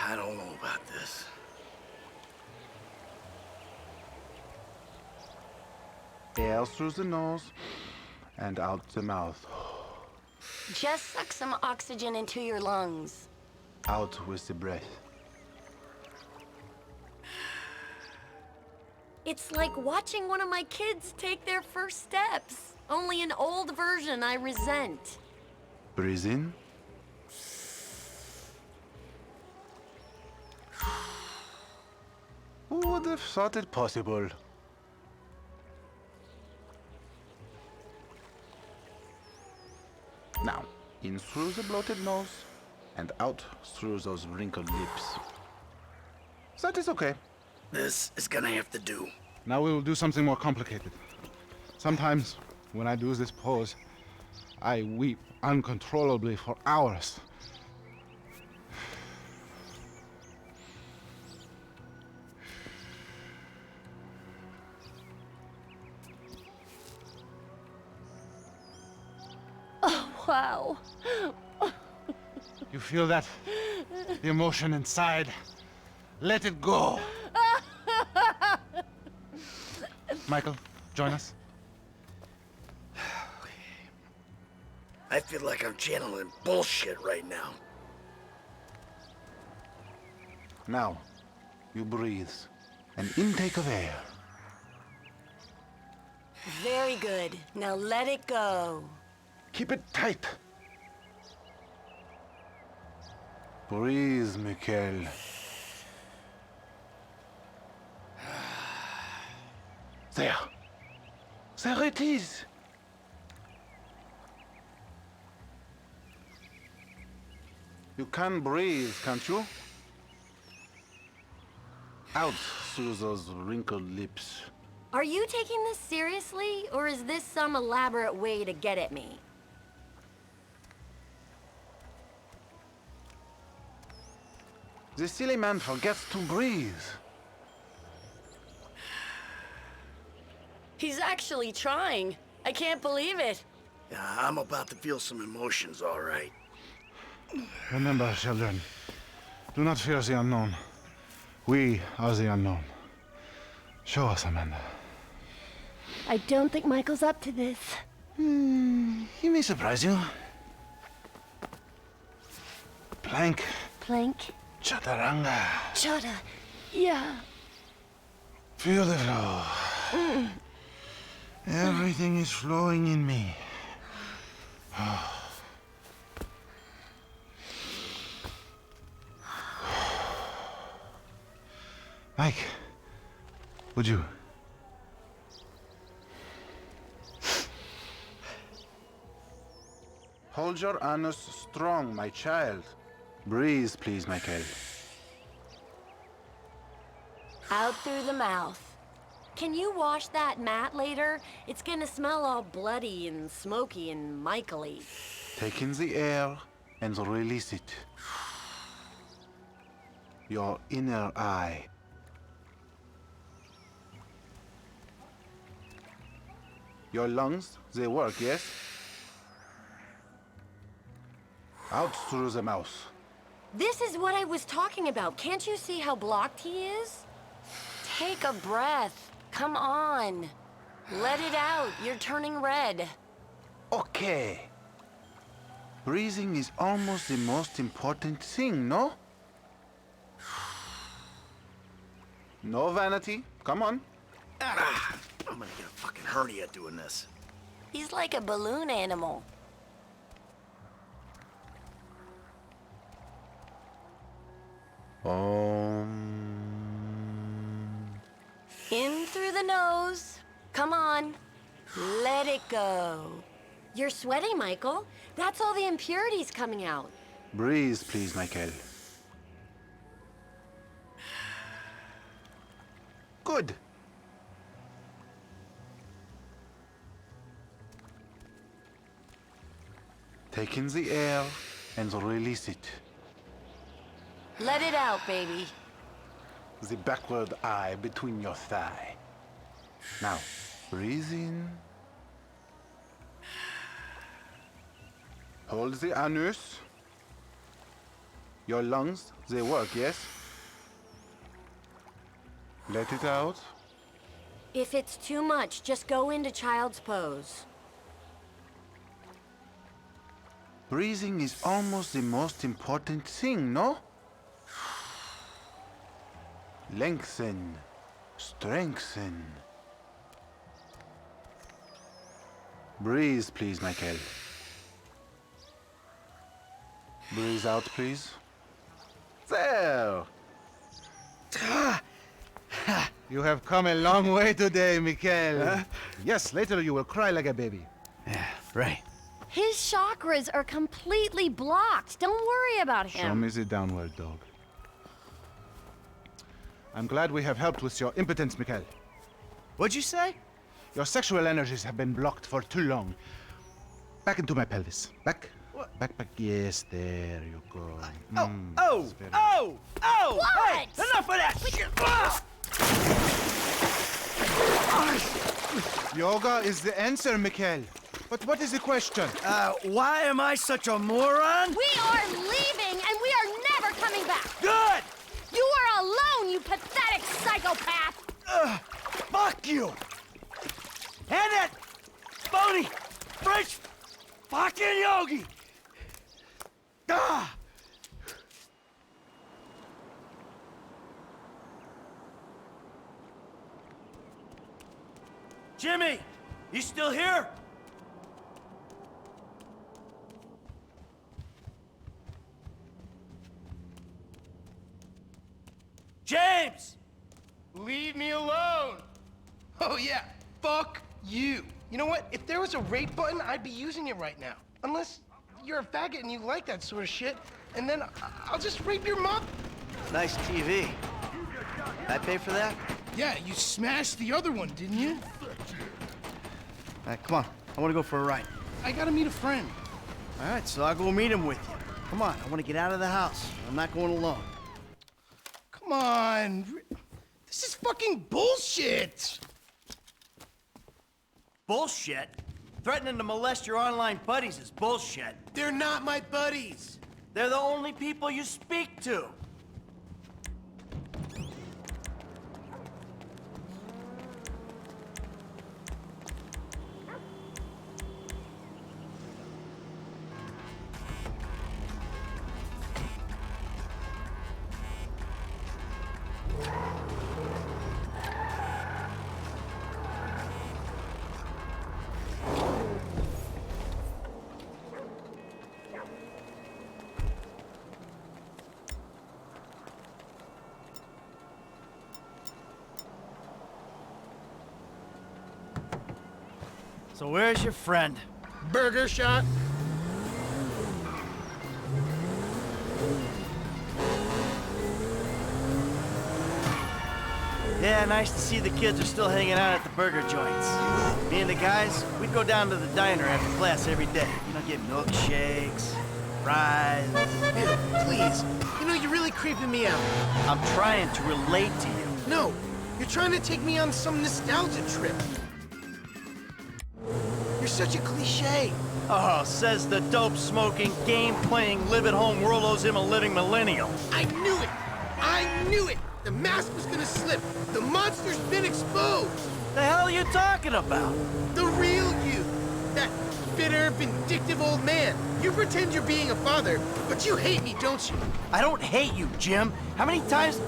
I don't know about this. Air through the nose and out the mouth. Just suck some oxygen into your lungs. Out with the breath. It's like watching one of my kids take their first steps. Only an old version I resent. Breathe in. Who would have thought it possible? Now, in through the bloated nose, and out through those wrinkled lips. That is okay. This is gonna have to do. Now we will do something more complicated. Sometimes, when I do this pose, I weep uncontrollably for hours. Oh, wow. You feel that? The emotion inside. Let it go. Michael, join us. I feel like I'm channeling bullshit right now. Now, you breathe. An intake of air. Very good. Now let it go. Keep it tight. Breathe, Mikhail. There. There it is. You can breathe, can't you? Out through those wrinkled lips. Are you taking this seriously, or is this some elaborate way to get at me? The silly man forgets to breathe. He's actually trying. I can't believe it. Yeah, I'm about to feel some emotions, all right. Remember, children, do not fear the unknown. We are the unknown. Show us, Amanda. I don't think Michael's up to this. He may surprise you. Plank. Plank. Chaturanga. Chata. Yeah. Feel the flow. Everything is flowing in me. Mike, would you? Hold your anus strong, my child. Breathe, please, Michael. Out through the mouth. Can you wash that mat later? It's gonna smell all bloody and smoky and Michael-y. Take in the air and release it. Your inner eye. Your lungs, they work, yes? Out through the mouth. This is what I was talking about. Can't you see how blocked he is? Take a breath. Come on. Let it out. You're turning red. Okay. Breathing is almost the most important thing, no? No vanity. Come on. I'm gonna get a fucking hernia doing this. He's like a balloon animal. In through the nose. Come on. Let it go. You're sweating, Michael. That's all the impurities coming out. Breathe, please, Michael. Good. Take in the air and release it. Let it out, baby. The backward eye between your thigh. Now, breathe in. Hold the anus. Your lungs, they work, yes? Let it out. If it's too much, just go into child's pose. Breathing is almost the most important thing, no? Lengthen, strengthen. Breathe, please, Michael. Breathe out, please. So. You have come a long way today, Michael. Yes, later you will cry like a baby. Yeah, right. His chakras are completely blocked. Don't worry about him. Show me the downward dog. I'm glad we have helped with your impotence, Michael. What'd you say? Your sexual energies have been blocked for too long. Back into my pelvis. Back. What? Back, back. Yes, there you go. Oh! What? Hey, enough of that shit! Yoga is the answer, Michael. But what is the question? Why am I such a moron? We are leaving, and we are never coming back. Good! You are alone, you pathetic psychopath. Fuck you! And that phony French fucking yogi! Ah! Jimmy, you still here? James! Leave me alone! Oh yeah, fuck you. You know what? If there was a rape button, I'd be using it right now. Unless you're a faggot and you like that sort of shit, and then I'll just rape your mom. Nice TV. I pay for that? Yeah, you smashed the other one, didn't you? All right, come on. I want to go for a ride. I gotta meet a friend. All right, so I'll go meet him with you. Come on, I want to get out of the house. I'm not going alone. Come on. This is fucking bullshit. Bullshit? Threatening to molest your online buddies is bullshit. They're not my buddies. They're the only people you speak to. So where's your friend? Burger shot. Yeah, nice to see the kids are still hanging out at the burger joints. Me and the guys, we'd go down to the diner after class every day. You know, get milkshakes, fries. Ew, please. You know, you're really creeping me out. I'm trying to relate to you. No, you're trying to take me on some nostalgia trip. You're such a cliche. Oh, says the dope-smoking, game-playing, live-at-home world owes him a living millennial. I knew it! I knew it! The mask was gonna slip. The monster's been exposed. The hell are you talking about? The real you. That bitter, vindictive old man. You pretend you're being a father, but you hate me, don't you? I don't hate you, Jim. How many times...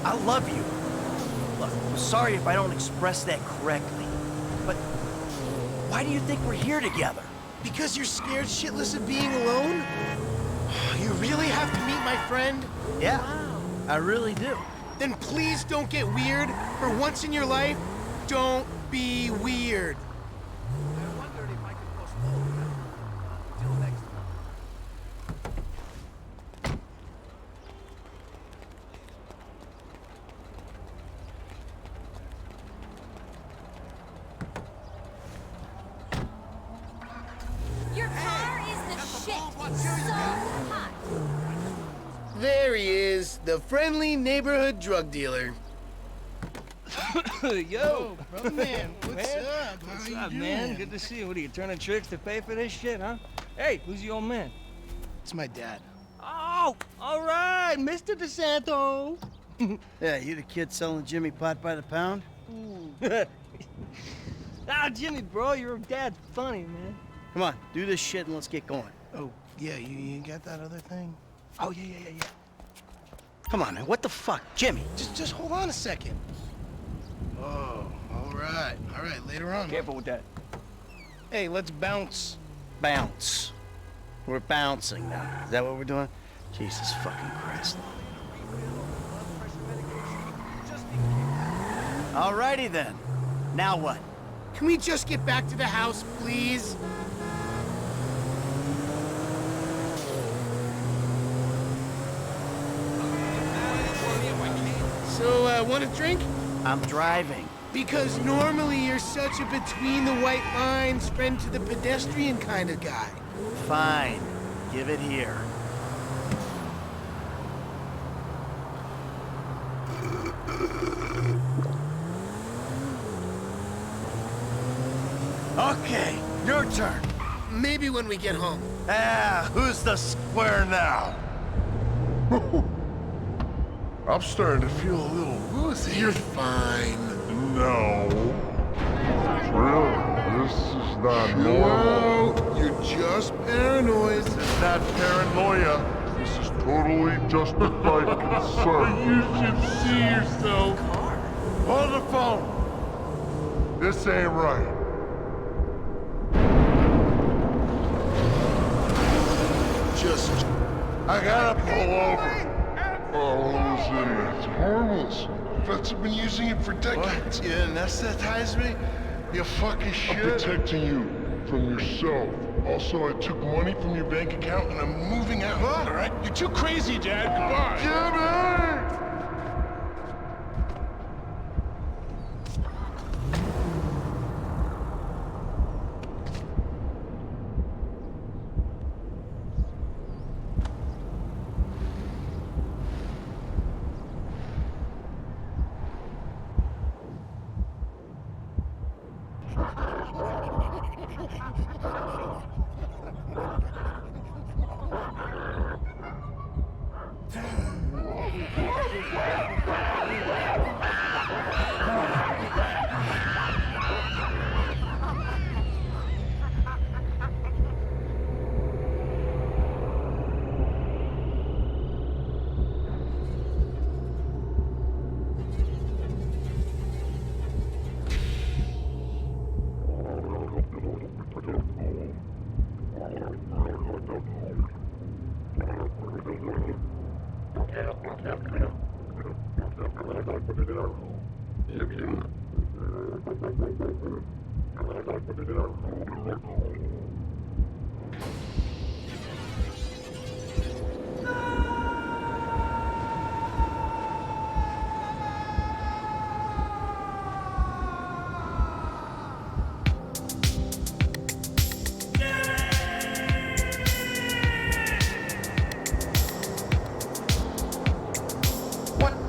I love you. Look, I'm sorry if I don't express that correctly, but why do you think we're here together? Because you're scared shitless of being alone? You really have to meet my friend? Yeah, I really do. Then please don't get weird. For once in your life, don't be weird. I wondered if I could postpone until next Your car is the shit. So hot. There he is, the friendly neighborhood drug dealer. Yo, brother man, what's up? What's How up, you man? doing? Good to see you. What are you turning tricks to pay for this shit, huh? Hey, who's your old man? It's my dad. Oh, all right, Mr. DeSanto. Yeah, you the kid selling Jimmy pot by the pound? Ah, Jimmy, bro, your dad's funny, man. Come on, do this shit and let's get going. Oh, yeah, you got that other thing? Oh, yeah. Come on, man, what the fuck? Jimmy! Just hold on a second. Oh, all right, later on. Careful with that. Hey, let's bounce. Bounce. We're bouncing now. Is that what we're doing? Jesus fucking Christ. Alrighty then. Now what? Can we just get back to the house, please? So, want a drink? I'm driving. Because normally you're such a between the white lines, friend to the pedestrian kind of guy. Fine. Give it here. Okay, your turn. Maybe when we get home. Who's the square now? I'm starting to feel a little woozy. You're fine. No. Trevor, this is not normal. You're just paranoid. This is not paranoia. This is totally justified concern. You should see yourself. Hold the phone. This ain't right. I gotta pull over. Oh, who's in it? It's harmless. Vets have been using it for decades. What? You anesthetized me? You fucking shit. I'm protecting you from yourself. Also, I took money from your bank account and I'm moving out. What? All right? You're too crazy, Dad. Goodbye. Jimmy!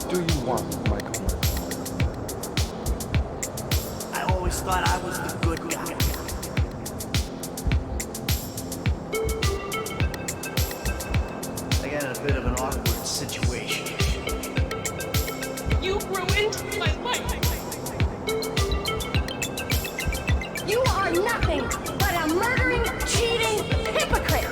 Do you want, Michael? I always thought I was the good guy. I got in a bit of an awkward situation. You ruined my life. You are nothing but a murdering, cheating hypocrite.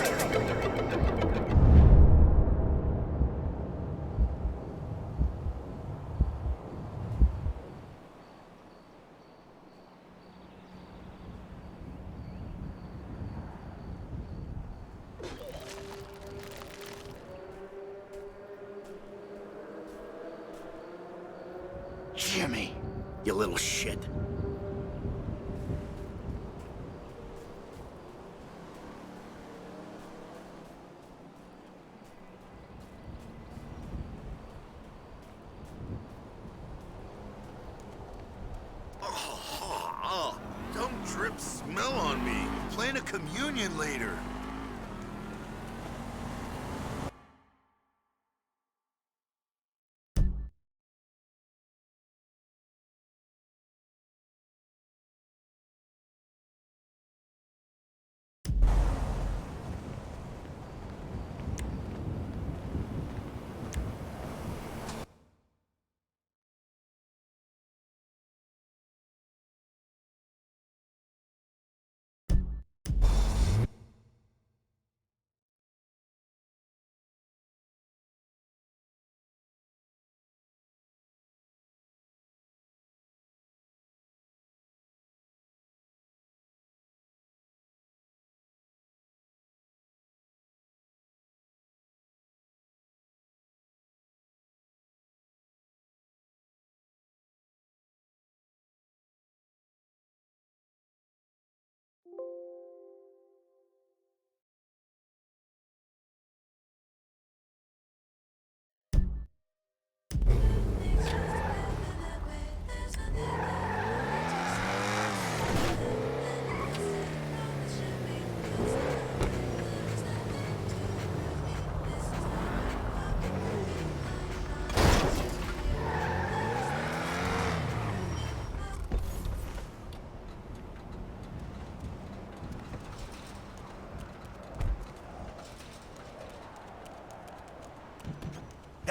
Jimmy, you little shit. Don't drip smell on me. Playing a communion later.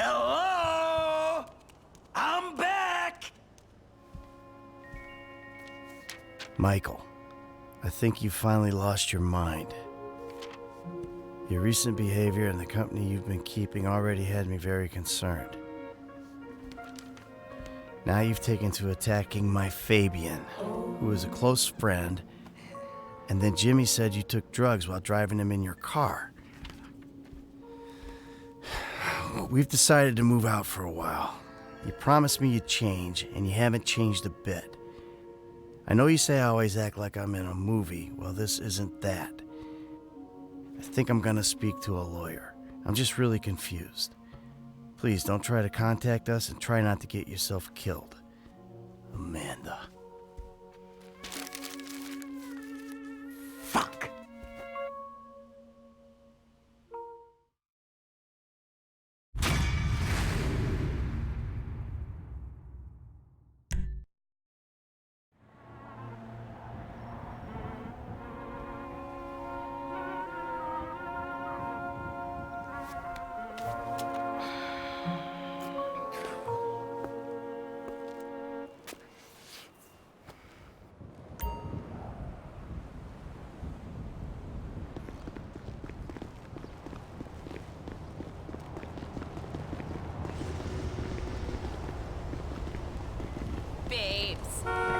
Hello? I'm back! Michael, I think you finally lost your mind. Your recent behavior and the company you've been keeping already had me very concerned. Now you've taken to attacking my Fabian, who is a close friend, and then Jimmy said you took drugs while driving him in your car. We've decided to move out for a while. You promised me you'd change, and you haven't changed a bit. I know you say I always act like I'm in a movie. Well, this isn't that. I think I'm gonna speak to a lawyer. I'm just really confused. Please don't try to contact us and try not to get yourself killed. Amanda. Fuck! Babes.